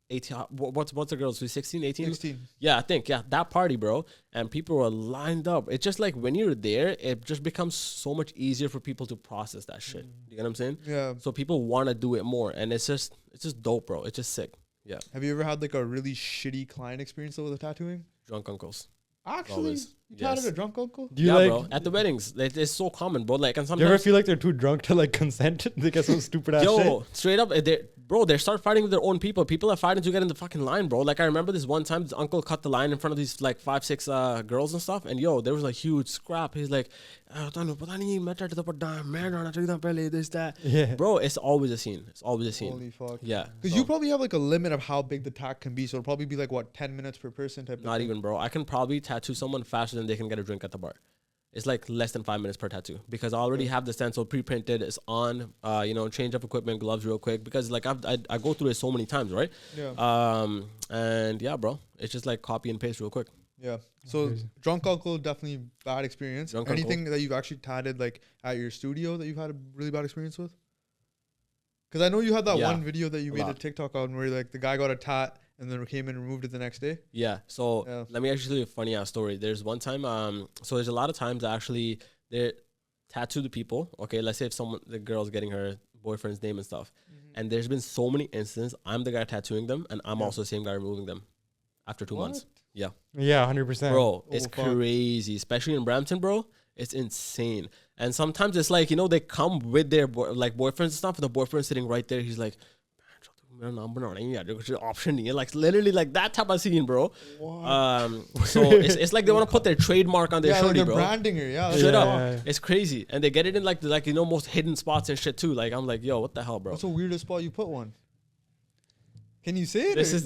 18. What's the girls? Sweet 16, 18?
16.
Yeah, I think. Yeah, that party, bro. And people were lined up. It's just like when you're there, it just becomes so much easier for people to process that shit. You get what I'm saying?
Yeah.
So people want to do it more. And it's just dope, bro. It's just sick. Yeah.
Have you ever had like a really shitty client experience though with the tattooing?
Drunk uncles.
Actually,
Always.
you tatted a drunk uncle?
Do you
Yeah,
like,
bro. At the weddings, it's so common, bro. Like, and
do
sometimes
you ever feel like they're too drunk to like consent? They get some stupid ass shit.
yo, straight up, they start fighting with their own people. People are fighting to get in the fucking line, bro. Like, I remember this one time, this uncle cut the line in front of these like 5-6 girls and stuff. And yo, there was a huge scrap. He's like, this, that.
Yeah.
Bro, it's always a scene. It's always a scene.
Holy fuck.
Yeah.
Because you probably have like a limit of how big the tat can be. So it'll probably be like, what, 10 minutes per person type of
Not
thing?
even, bro. I can probably tattoo someone faster than they can get a drink at the bar. It's like less than 5 minutes per tattoo because I already have the stencil pre-printed. It's on, change of equipment, gloves real quick because like I go through it so many times, right?
Yeah.
And yeah, bro, it's just like copy and paste real quick.
Yeah. So drunk uncle, definitely bad experience.
Drunk
Anything
uncle.
that you've actually tatted like at your studio that you've had a really bad experience with? Because I know you had that
Yeah,
one video that you made a
lot.
TikTok on where like the guy got a tat and then came in and removed it the next day.
Yeah. So
Yeah.
let me actually tell you a funny ass story. There's one time, so there's a lot of times actually they tattoo the people. Okay, let's say if the girl's getting her boyfriend's name and stuff, and there's been so many instances. I'm the guy tattooing them, and I'm also the same guy removing them after 2 months. Yeah.
Yeah, 100%.
Bro, it's
fuck.
crazy, especially in Brampton, bro. It's insane. And sometimes it's like, they come with their boyfriends and stuff, and the boyfriend's sitting right there. He's like, option, like literally like that type of scene, bro. So it's like they want to put their trademark on their
Yeah, like
shorty,
they're
bro.
branding her. Yeah.
Straight
Yeah.
up, it's crazy, and they get it in like most hidden spots and shit too. Like I'm like, yo, what the hell, bro?
What's the weirdest spot you put one? Can you say it?
This
or-
is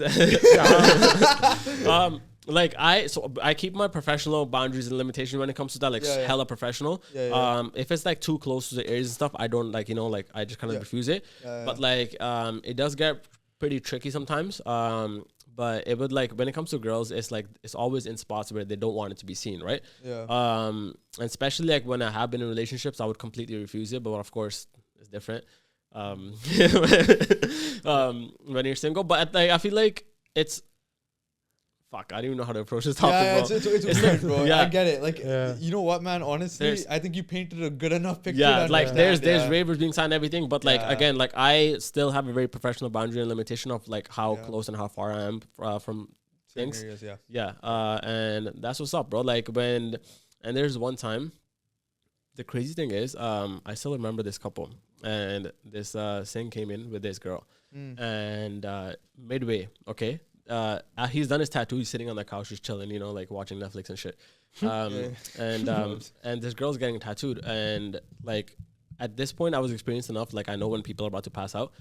like I keep my professional boundaries and limitations when it comes to that, like
Yeah, yeah.
hella professional.
Yeah, yeah.
If it's like too close to the areas and stuff, I don't like I just kind of
Yeah.
refuse it.
Yeah,
But like it does get pretty tricky sometimes. But it would like when it comes to girls, it's like it's always in spots where they don't want it to be seen, right?
Yeah.
And especially like when I have been in relationships, I would completely refuse it. But of course, it's different. When you're single, but like, I feel like it's fuck. I don't even know how to approach this topic,
Yeah,
bro.
it's weird, bro.
Yeah.
I get it. Like,
Yeah.
you know what, man? Honestly,
There's-
I think you painted a good enough picture.
Yeah,
to
like
understand,
there's
yeah.
waivers being signed, and everything, but like
Yeah.
again, like I still have a very professional boundary and limitation of like how
Yeah.
close and how far I am from
Certain
things.
areas, yeah.
Yeah, and that's what's up, bro. Like and there's one time, the crazy thing is, I still remember this couple, and this Singh came in with this girl, and midway, okay, he's done his tattoo, he's sitting on the couch, just chilling, like watching Netflix and shit, and this girl's getting tattooed, and like at this point, I was experienced enough, like I know when people are about to pass out,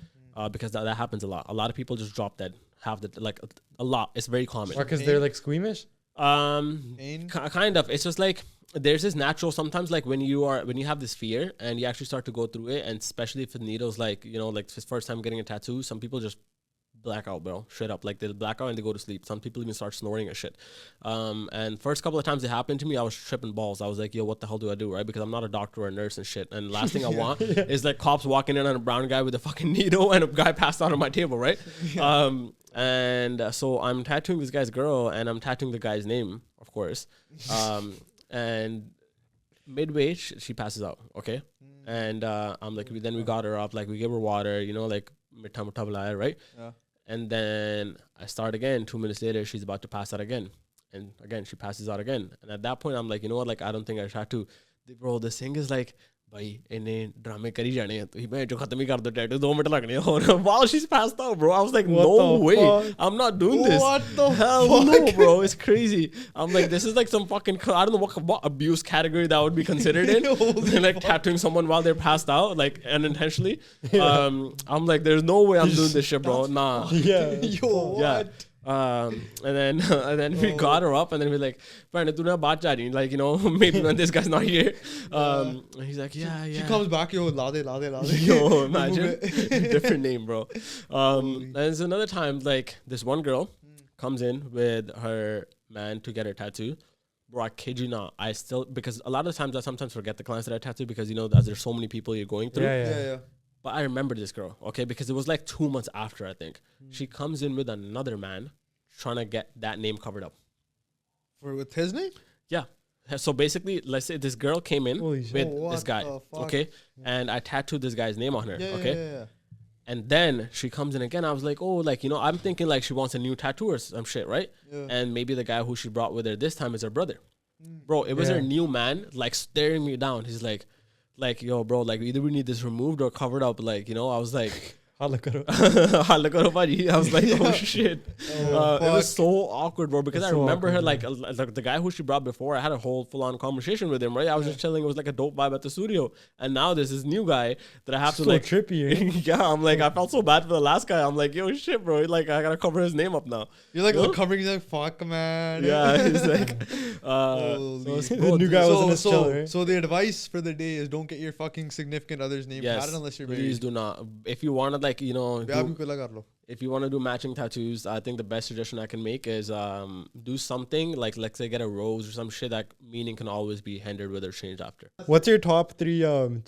because that happens a lot. A lot of people just drop dead, a lot. It's very common.
Or because they're like squeamish?
Pain?
Kind of. It's just like there's this natural sometimes like when you have this fear and you actually start to go through it, and especially if the needle's like like his first time getting a tattoo, some people just black out, bro, straight up. Like they'll black out and they go to sleep. Some people even start snoring and shit. And first couple of times it happened to me, I was tripping balls. I was like, yo, what the hell do I do, right? Because I'm not a doctor or a nurse and shit. And last thing I want is like cops walking in on a brown guy with a fucking needle and a guy passed out on my table, right? So I'm tattooing this guy's girl and I'm tattooing the guy's name, of course. And midway she passes out, okay? And I'm like, then we got her up, like we gave her water, like right?
Yeah.
And then I start again. 2 minutes later, she's about to pass out again. And again, she passes out again. And at that point, I'm like, you know what? Like, I don't think I try to. Bro, this thing is like भाई इन्हें ड्रामे करी जाने हैं तो मैं जो खत्म ही कर दो टैटू 2 मिनट लगने और while she's passed out bro I was like
What
no
the
way
fuck?
I'm not doing this
What the
hell
fuck?
no bro it's crazy I'm like this is like some fucking I don't know what abuse category that would be considered in like tattooing someone while they're passed out like unintentionally I'm like there's no way I'm doing this shit bro nah
Yeah.
Yo,
yeah
what?
and then we got her up and then we're like Brandon tu na baat ja rahi like you know maybe when this guy's not here he's like yeah
She comes back, yo, lade.
yo imagine different name bro and there's another time like this one girl comes in with her man to get her tattoo bro I kid you not I still because a lot of times I sometimes forget the clients that I tattoo because you know that there's so many people you're going through
Yeah.
but I remember this girl, okay, because it was like 2 months after, I think. She comes in with another man trying to get that name covered up.
With his name?
Yeah. So basically, let's say this girl came in
Holy shit.
with
Oh,
this
what
guy,
the fuck?
okay, and I tattooed this guy's name on her,
Yeah,
okay?
yeah.
And then she comes in again. I was like, oh, like, you know, I'm thinking like she wants a new tattoo or some shit, right?
Yeah.
And maybe the guy who she brought with her this time is her brother. Bro, it was her
Yeah.
new man, like staring me down. He's like, yo, bro, like either we need this removed or covered up. Like, you know, I was like,
Hala karo.
I was like, oh shit. It
fuck.
was so awkward, bro, because
It's
I
so
remember her
awkward,
like the guy who she brought before. I had a whole full-on conversation with him, right? I was just chilling. It was like a dope vibe at the studio. And now there's this new guy that I have to
So
like
trippy, eh?
yeah, I'm like, I felt so bad for the last guy. I'm like, yo, shit, bro. Like, I gotta cover his name up now.
You're like,
Huh?
covering, he's like, fuck, man.
Yeah, he's like,
Holy
so,
The new guy wasn't as chill,
so,
right?
so the advice for the day is don't get your fucking significant other's name
yes,
tatted unless you're
please
married.
do not. If you want to, like, you know,
Yeah, abhi koi laga lo.
if you want to do matching tattoos, I think the best suggestion I can make is do something like, let's say, get a rose or some shit that meaning can always be hindered with or changed after.
What's your top 3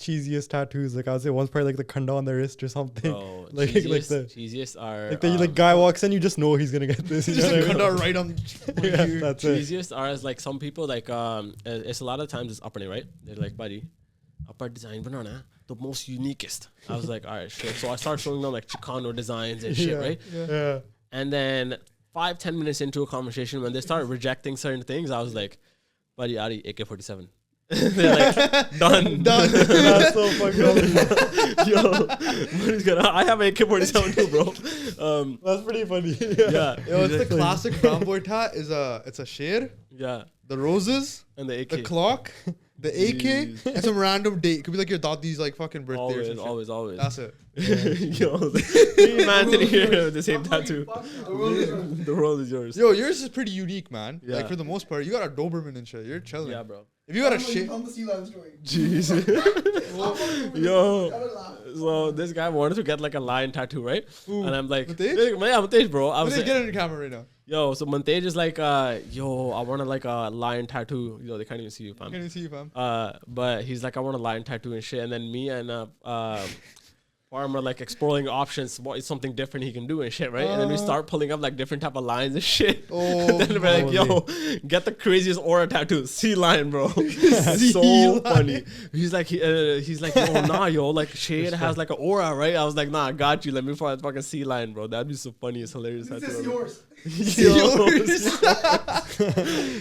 cheesiest tattoos? Like I would say one's probably like the khanda on the wrist or something.
Bro,
like
cheesiest are
like the guy walks in, you just know he's gonna get this. You
Just
know
a
what I mean?
cutter right on.
Yeah, that's it.
cheesiest are as like some people like it's a lot of times it's upper, right? They're like, buddy, upper design banana, the most uniquest. I was like, all right, shit. So I started showing them like Chicano designs and shit,
Yeah.
right?
Yeah.
And then 5-10 minutes into a conversation, when they started rejecting certain things, I was like, buddy, Adi, AK-47. They're like, done.
That's so fucking up.
Yo, what is gonna? I have an AK-47 too, bro.
That's pretty funny.
Yeah,
Yo, it's the classic brown boy tat. It's a sher,
yeah,
the roses,
and the AK.
the clock, the AK,
Jeez.
and some random date. It could be like your dadi's like fucking birthday or
always,
something.
always.
That's it.
Yo, 3 man sitting here with the same tattoo. The world is yours.
Yo, yours is pretty unique, man.
Yeah.
Like for the most part, you got a Doberman and shit. You're chilling.
Yeah, bro.
If you got a shit,
On the sea lion story.
Jeez. Yo. So this guy wanted to get like a lion tattoo, right?
Ooh,
And I'm like,
Mantaj?
yeah, Mantaj, bro. I was
get
like,
on your camera right now.
yo, so Mantaj is like, yo, I want to like a lion tattoo. Yo, they can't even see you, fam.
Can't even see you, fam.
But he's like, I want a lion tattoo and shit. And then me and Farm are like exploring options. What is something different he can do and shit, right? And then we start pulling up like different type of lines and shit.
Oh,
Then we're like, yo, get the craziest aura tattoo, sea lion, bro. So
lion.
funny. He's like, yo, nah, yo, like Shade has like an aura, right? I was like, nah, I got you. Let me find fucking sea lion, bro. That'd be so funny. It's hilarious.
This
tattoo.
is yours.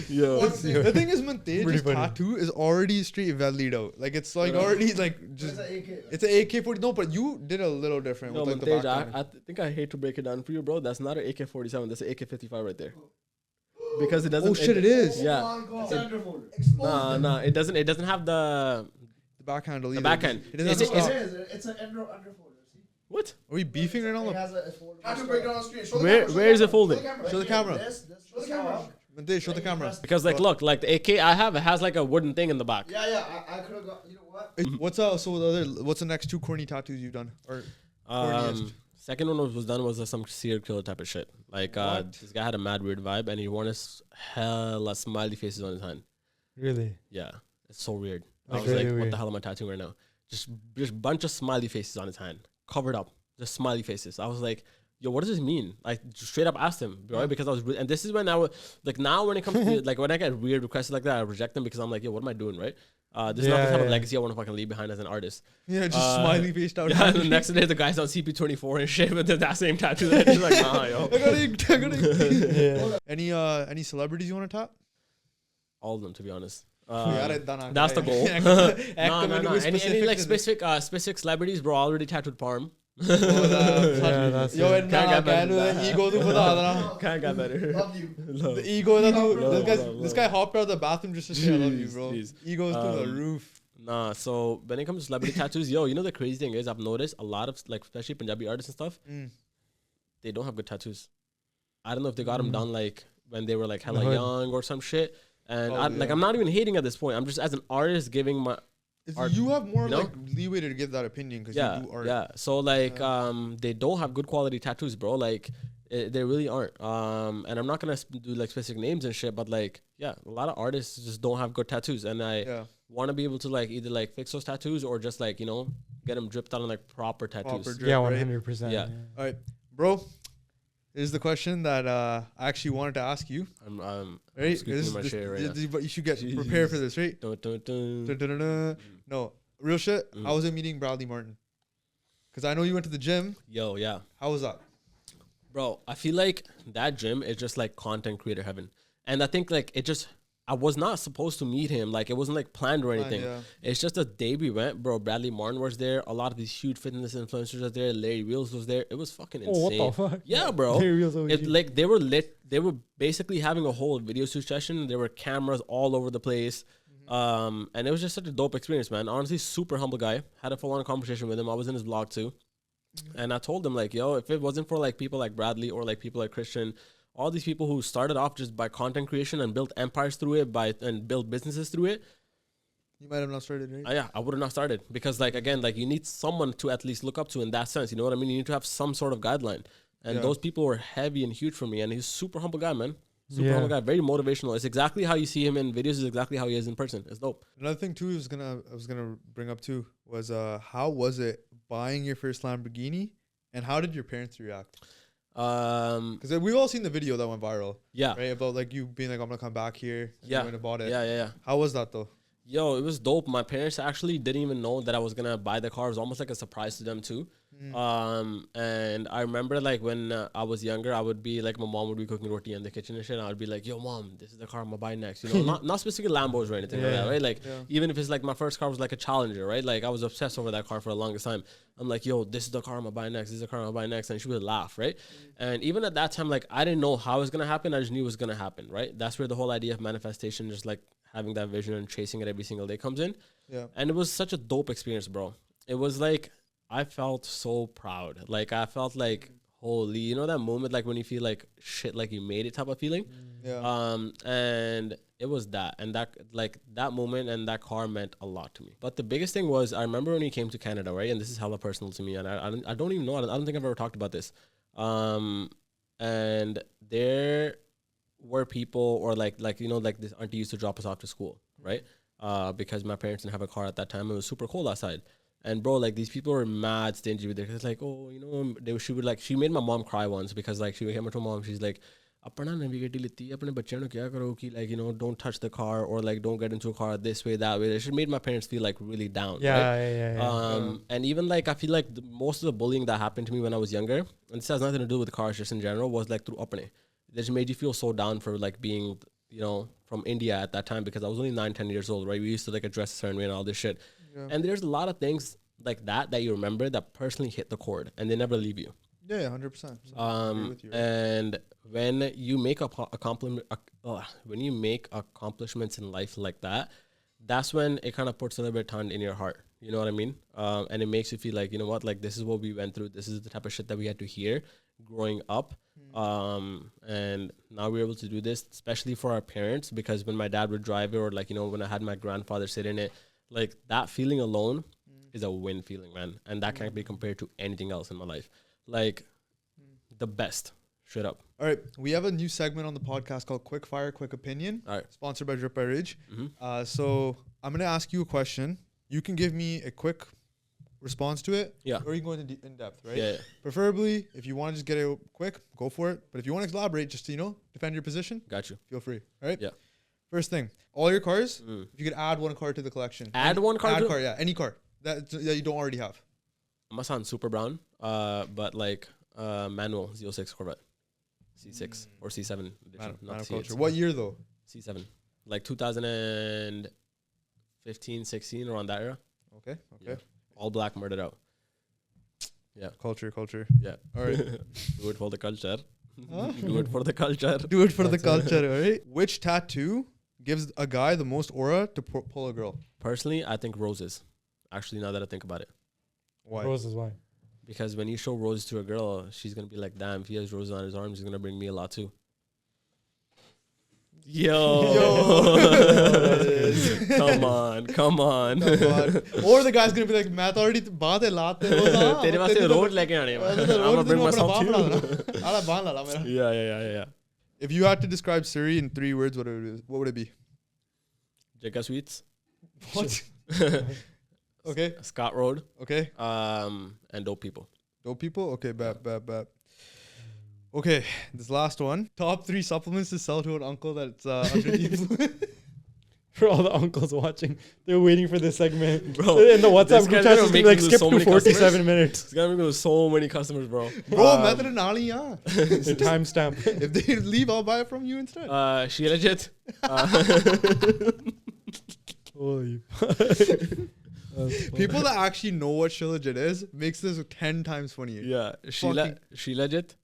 Yo,
The thing is, Mantaj's
Pretty funny.
tattoo is already straight valied out. Like it's like already like just. It's an AK-40. No, but you did a little different
no,
with like the
Mantaj,
background.
I think I hate to break it down for you, bro. That's not an AK-47. That's an AK-55 right there. Because it doesn't.
Oh shit! It is
Yeah.
It's underfolder.
Nah, it doesn't have the
the back handle.
The
either.
back end.
It doesn't
Is
have
it-
the
is
stop.
It's an underfolder. See?
what?
Are we beefing right
It
now?
has a folder. How to break it on the screen? Show the
Where-
camera, show
where
the
is it
camera,
folded?
Show the camera.
Show the camera.
Mantaj, show the camera.
Because like, look, like the AK I have, it has like a wooden thing in the back.
Yeah. I could have got. You know what?
What's what's the next 2 corny tattoos you've done? Or corniest?
Second one was done was some serial killer type of shit. Like this guy had a mad weird vibe, and he wanted hella smiley faces on his hand.
Really?
Yeah, it's so weird. I
Like
was like,
really
what
weird.
the hell am I tattooing right now? Just bunch of smiley faces on his hand, covered up, just smiley faces. I was like, yo, what does this mean? Like, just straight up asked him, right? Because I was, and this is when I was like, now when it comes to like when I get weird requests like that, I reject them because I'm like, yo, what am I doing, right? This is not the type of legacy I want to fucking leave behind as an artist.
Yeah, just smiley faced out.
Yeah, and the next day the guy's on CP24 and shit with that same tattoo. That he's like, nah, yo.
I gotta
Yeah.
Any celebrities you want to tap?
All of them, to be honest. That's the goal. No. Any like specific celebrities, bro, already tattooed Parm.
That's
Yo,
it.
and
Can't get better than
the
that.
ego to put
Can't get better.
Love you.
the ego that
Love.
this guy hopped out of the bathroom just to say I love you, bro.
Jeez.
Ego's to the roof.
Nah, so when it comes to celebrity tattoos, yo, you know the crazy thing is I've noticed a lot of like especially Punjabi artists and stuff, they don't have good tattoos. I don't know if they got them done like when they were like hella
hood.
young or some shit. And
Probably,
like
yeah.
I'm not even hating at this point. I'm just as an artist giving my art,
You have more
you know?
like leeway to give that opinion because
yeah
you do art.
yeah. So like they don't have good quality tattoos, bro. Like they really aren't. And I'm not gonna do like specific names and shit, but like yeah, a lot of artists just don't have good tattoos, and I want to be able to like either like fix those tattoos or just like get them dripped out on like proper tattoos.
Proper drip,
Yeah,
right?
100%.
Yeah.
All right, bro. Here's the question that I actually wanted to ask you.
I'm
Right?
squeaking in my chair right now.
But you should get prepared for this, right?
Dun, dun, dun.
Dun-dun-dun-dun. No, real shit. How was it meeting Bradley Martin? Because I know you went to the gym.
Yo, yeah.
How was that?
Bro, I feel like that gym is just like content creator heaven. And I think like I was not supposed to meet him. Like it wasn't like planned or anything.
yeah.
It's just the day we went, bro. Bradley Martin was there. A lot of these huge fitness influencers was there. Larry Wheels was there. It was fucking insane.
Oh, what the fuck?
Yeah, bro.
Larry Wheels OG.
Like they were lit. They were basically having a whole video shoot session. There were cameras all over the place. And it was just such a dope experience, man. Honestly, super humble guy. Had a full-on conversation with him. I was in his vlog too. And I told him like, yo, if it wasn't for like people like Bradley or like people like Christian, all these people who started off just by content creation and built empires through it and built businesses through it,
You might have not started, right?
yeah, I would have not started because like again, like you need someone to at least look up to in that sense. You know what I mean? You need to have some sort of guideline. And those people were heavy and huge for me. And he's a super humble guy, man. Super humble guy, very motivational. It's exactly how you see him in videos. Is exactly how he is in person. It's dope.
Another thing too I was gonna bring up too was how was it buying your first Lamborghini and how did your parents react? Because we've all seen the video that went viral.
Yeah.
Right, about like you being like, I'm gonna come back here. And
Yeah.
You went and bought it.
Yeah.
How was that though?
Yo, it was dope. My parents actually didn't even know that I was gonna buy the car. It was almost like a surprise to them too. And I remember like when I was younger, I would be like, my mom would be cooking roti in the kitchen and shit. And I would be like, yo, mom, this is the car I'm gonna buy next. You know, not specifically Lambos or anything like that, right? Like even if it's like my first car was like a Challenger, right? Like I was obsessed over that car for the longest time. I'm like, yo, this is the car I'm gonna buy next. This is the car I'm gonna buy next. And she would laugh, right? And even at that time, like I didn't know how it was gonna happen. I just knew it was gonna happen, right? That's where the whole idea of manifestation, just like having that vision and chasing it every single day comes in.
Yeah.
And it was such a dope experience, bro. It was like, I felt so proud. Like I felt like, holy, you know that moment like when you feel like shit, like you made it type of feeling.
Yeah.
And it was that, and that like that moment and that car meant a lot to me. But the biggest thing was I remember when he came to Canada, right? And this is hella personal to me, and I don't even know. I don't think I've ever talked about this. And there were people or like you know like this auntie used to drop us off to school, right? Because my parents didn't have a car at that time. It was super cold outside. And bro, like these people were mad stingy with it. It's like, oh, you know, she made my mom cry once because like she came up to mom, she's like, apna navigator litti apne bachchiyan nu kya karo ki, like, you know, don't touch the car or like don't get into a car this way, that way. She made my parents feel like really down. Right? And even like I feel like most of the bullying that happened to me when I was younger, and this has nothing to do with cars, just in general, was like through apne. They just made you feel so down for like being, you know, from India at that time, because I was only 9-10 years old, right? We used to like address a certain way and all this shit. And there's a lot of things like that you remember that personally hit the chord, and they never leave you.
Yeah, 100%.
And when you make when you make accomplishments in life like that, that's when it kind of puts a little bit of ton in your heart. You know what I mean? And it makes you feel like, you know what, like this is what we went through. This is the type of shit that we had to hear growing up. And now we're able to do this, especially for our parents, because when my dad would drive it, or like, you know, when I had my grandfather sit in it, like that feeling alone is a win feeling, man. And that can't be compared to anything else in my life. Like the best. Straight up.
All right. We have a new segment on the podcast called Quickfire Quick Opinion.
All right.
Sponsored by Drip by Ridge. So I'm going to ask you a question. You can give me a quick response to it.
Yeah.
Or you can go into in depth, right?
Yeah.
Preferably, if you want to just get it quick, go for it. But if you want to elaborate, just to, you know, defend your position,
Got you.
feel free. All right?
Yeah.
First thing, all your cars, if you could add one car to the collection.
Add one car?
Add car, yeah. Any car that you don't already have.
I'm gonna sound super brown, but like manual 06 Corvette. C6 or C7 edition. Not
Culture.
C8.
What year though?
C7. like 2015, 16, around that era.
Okay.
Yeah. All black, murdered out.
Culture.
Yeah.
All right.
Do it for the culture.
Huh?
Do it for the culture.
Do it for the
That's
culture. All right. Which tattoo gives a guy the most aura to pull a girl?
Personally, I think roses. Actually, now that I think about it.
Why?
Roses, why?
Because when you show roses to a girl, she's going to be like, damn, if he has roses on his arms, he's going to bring me a lot too. Yo. Come on.
Come on. Or the guy's gonna be like, "मैं तो already बात है लाते हो ना."
तेरे वास्ते road लेके आने हैं. I'm gonna bring myself to you.
आला बांध ला मेरा.
Yeah.
If you had to describe Surrey in 3 words, what would it be?
Jigga Sweets.
What? Okay.
Scott Road.
Okay.
And Dope People.
Dope people? Okay, bet. Okay, this last one. Top 3 supplements to sell to an uncle that's under the influence.
For all the uncles watching, they're waiting for this segment.
Bro,
in the WhatsApp
this
group
guy's
chat,
gonna
it's
make
like
you lose
skip
so
to
many
47
customers.
minutes.
It's gonna make so many customers, bro.
Bro, मैं तेरे नाल ही हाँ.
The timestamp.
If they leave, I'll buy it from you instead.
She legit.
Holy.
People that actually know what She Legit is makes this 10 times funnier.
Yeah, she legit.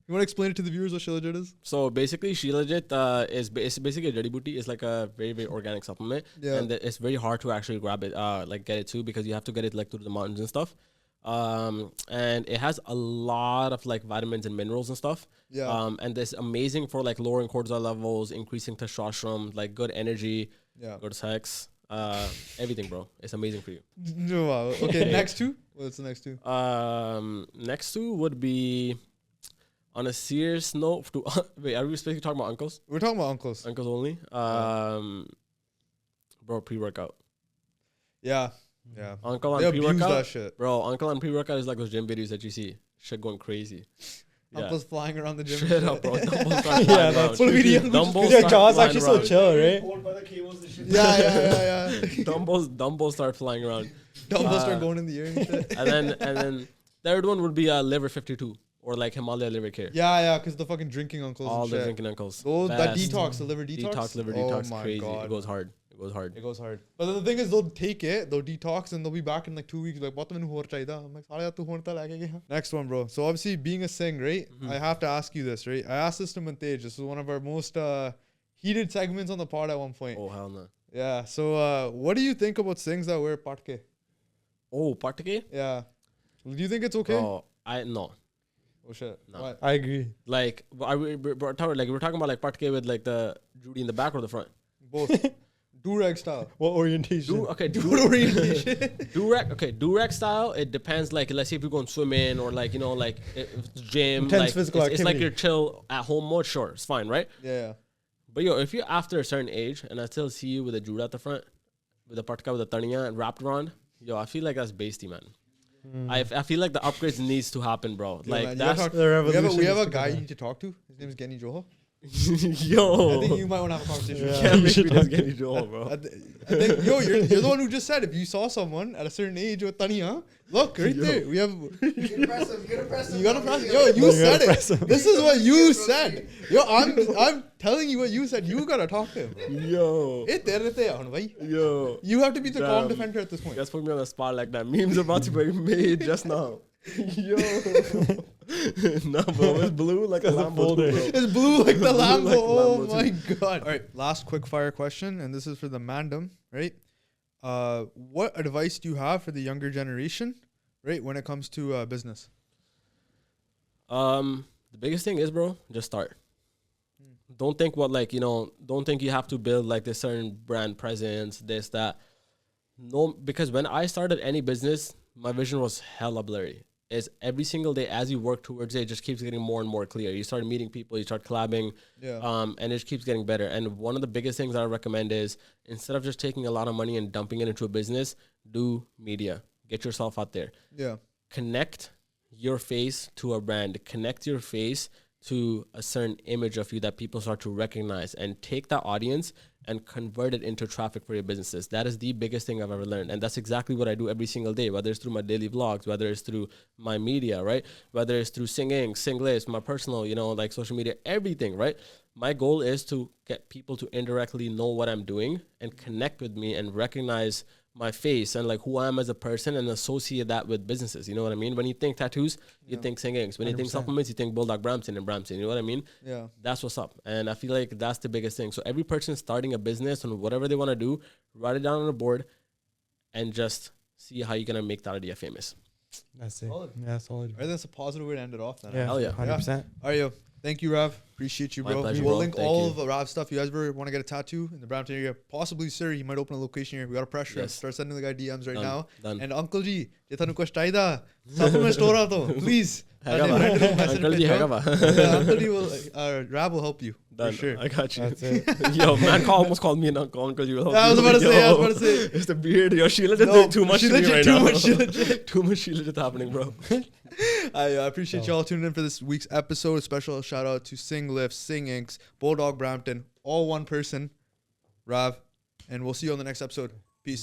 You want to explain it to the viewers what She Legit is?
So basically, She Legit is basically a Jadi Booty. It's like a very, very organic supplement.
Yeah.
And it's very hard to actually grab it, like get it too, because you have to get it like through the mountains and stuff. And it has a lot of like vitamins and minerals and stuff.
Yeah.
And it's amazing for like lowering cortisol levels, increasing testosterone, like good energy,
Yeah.
good sex, everything, bro. It's amazing for you.
No, wow. Okay, next two. What's the next two?
Next two would be on a serious note. Wait, are we specifically talking about uncles?
We're talking about uncles.
Uncles only. Bro, pre-workout.
Yeah.
Uncle
They
on
abuse that
pre-workout.
shit.
Bro, uncle on pre-workout is like those gym videos that you see. Shit going crazy. Yeah.
Uncles flying around the gym.
Straight up, bro. Dumbbells start
Yeah,
flying
that's
around.
full video.
Dumbbells
Your
start
jaw's
flying
actually so
around.
chill, right?
Hold by the cables and shit.
Yeah.
Dumbbells start flying around.
Dumbbells start going in the air and shit.
And then third one would be liver 52 or like Himalaya liver care.
Yeah, because the fucking drinking uncles
All
and
the
shit.
drinking uncles.
Those, that
Best.
detox, the liver detox.
Liver
Oh
detox,
my
crazy.
God.
It goes hard.
It goes hard. But then the thing is, they'll take it, they'll detox, and they'll be back in like 2 weeks. Like, what the hell chahiye? I'm like, "Saale tu honta lage gaya." Next one, bro. So obviously, being a sing, right? I have to ask you this, right? I asked this to Mantaj. This was one of our most heated segments on the pod at one point.
Oh, hell no.
Yeah. So what do you think about sings that wear patke?
Oh, partake?
Yeah. Do you think it's okay?
Oh, no.
Oh shit.
No.
What?
I agree.
Like, we're talking about like partake with like the Judy in the back or the front?
Both. Do-rag style.
What orientation?
Dude orientation.
Do-rag style, it depends. Like, let's say if you're going swimming or like, like if it's gym.
Intense
like,
physical
it's like
activity.
you're chill at home mode, sure, it's fine, right?
Yeah.
But yo, if you're after a certain age and I still see you with a Juda at the front, with a partka with a taniya and wrapped around, yo, I feel like that's basty, man. I feel like the upgrades needs to happen, bro.
Yo,
like
man, you
that's
gotta talk-
The revolution
we have
is
a
to
guy
come
you need to talk to. His name is Genny Johal.
yo.
I think you might want to have a conversation. with
Yeah.
him.
Can't
you
make
should
me just
talk
get you Joel, bro.
I think, yo, you're the one who just said if you saw someone at a certain age with taniya, look right there. We have.
Get press him.
You gotta press. Yo, you said
gotta press
it.
him.
This is what you said. Yo, I'm telling you what you said. You gotta talk to him.
Yo.
Eh, tere te aun bhai.
Yo.
You have to be the calm
Damn.
defender at this
You
point.
guys put me on the spot like that. Memes about to be made just now. Yo. Nah, bro. It's blue like a
As a
Lambo,
folder.
bro.
It's blue like the Lambo.
like
Oh
Lambo
my god. All right, last quick fire question, and this is for the mandem, right? What advice do you have for the younger generation, right, when it comes to business?
The biggest thing is, bro, just start. Don't think don't think you have to build like this certain brand presence, this, that. No, because when I started any business, my vision was hella blurry. Is every single day as you work towards it, it just keeps getting more and more clear. You start meeting people, you start collabing,
Yeah.
and it just keeps getting better. And one of the biggest things that I recommend is instead of just taking a lot of money and dumping it into a business, do media. Get yourself out there.
Yeah.
Connect your face to a brand. Connect your face to a certain image of you that people start to recognize, and take that audience and convert it into traffic for your businesses. That is the biggest thing I've ever learned. And that's exactly what I do every single day, whether it's through my daily vlogs, whether it's through my media, right? Whether it's through singing, Singlish, my personal, like social media, everything, right? my goal is to get people to indirectly know what I'm doing and connect with me and recognize my face and like who I am as a person and associate that with businesses. You know what I mean? When you think tattoos, you think singings. When you think
100%.
supplements, you think Bulldog, Brampton and Brampton. You know what I mean?
Yeah.
That's what's up. And I feel like that's the biggest thing. So every person starting a business and whatever they want to do, write it down on a board and just see how you're going to make that idea famous.
That's it.
Solid.
Yeah, solid.
I think that's a positive way to end it off then.
Yeah,
Hell yeah.
100%.
All right, yo. Thank you, Rav. Appreciate you,
My
bro.
pleasure,
We'll
bro.
link
Thank
all
you.
of Rav's stuff. You guys ever want to get a tattoo in the Brampton area, possibly Surrey, he might open a location here. We got to pressure him.
Yes.
Start sending the guy DMs right now.
Done.
And Uncle G, je thanu kuch chaida, supplement store aato, please.
Hega
Uncle
ba. Uncle G, hega ba.
Uncle G will, Rav will help you.
Done.
For sure.
I got you.
That's it.
Yo, man almost called me an uncle because you.
I was about to say.
It's the beard. Yo, Sheila just
No,
doing too much
she
to me
legit
right
too
now.
much, she legit.
Too much Sheila just happening, bro.
I appreciate y'all tuning in for this week's episode. A special shout out to Sing Lifts, Sing Inks, Bulldog Brampton, all one person, Rav. And we'll see you on the next episode. Peace.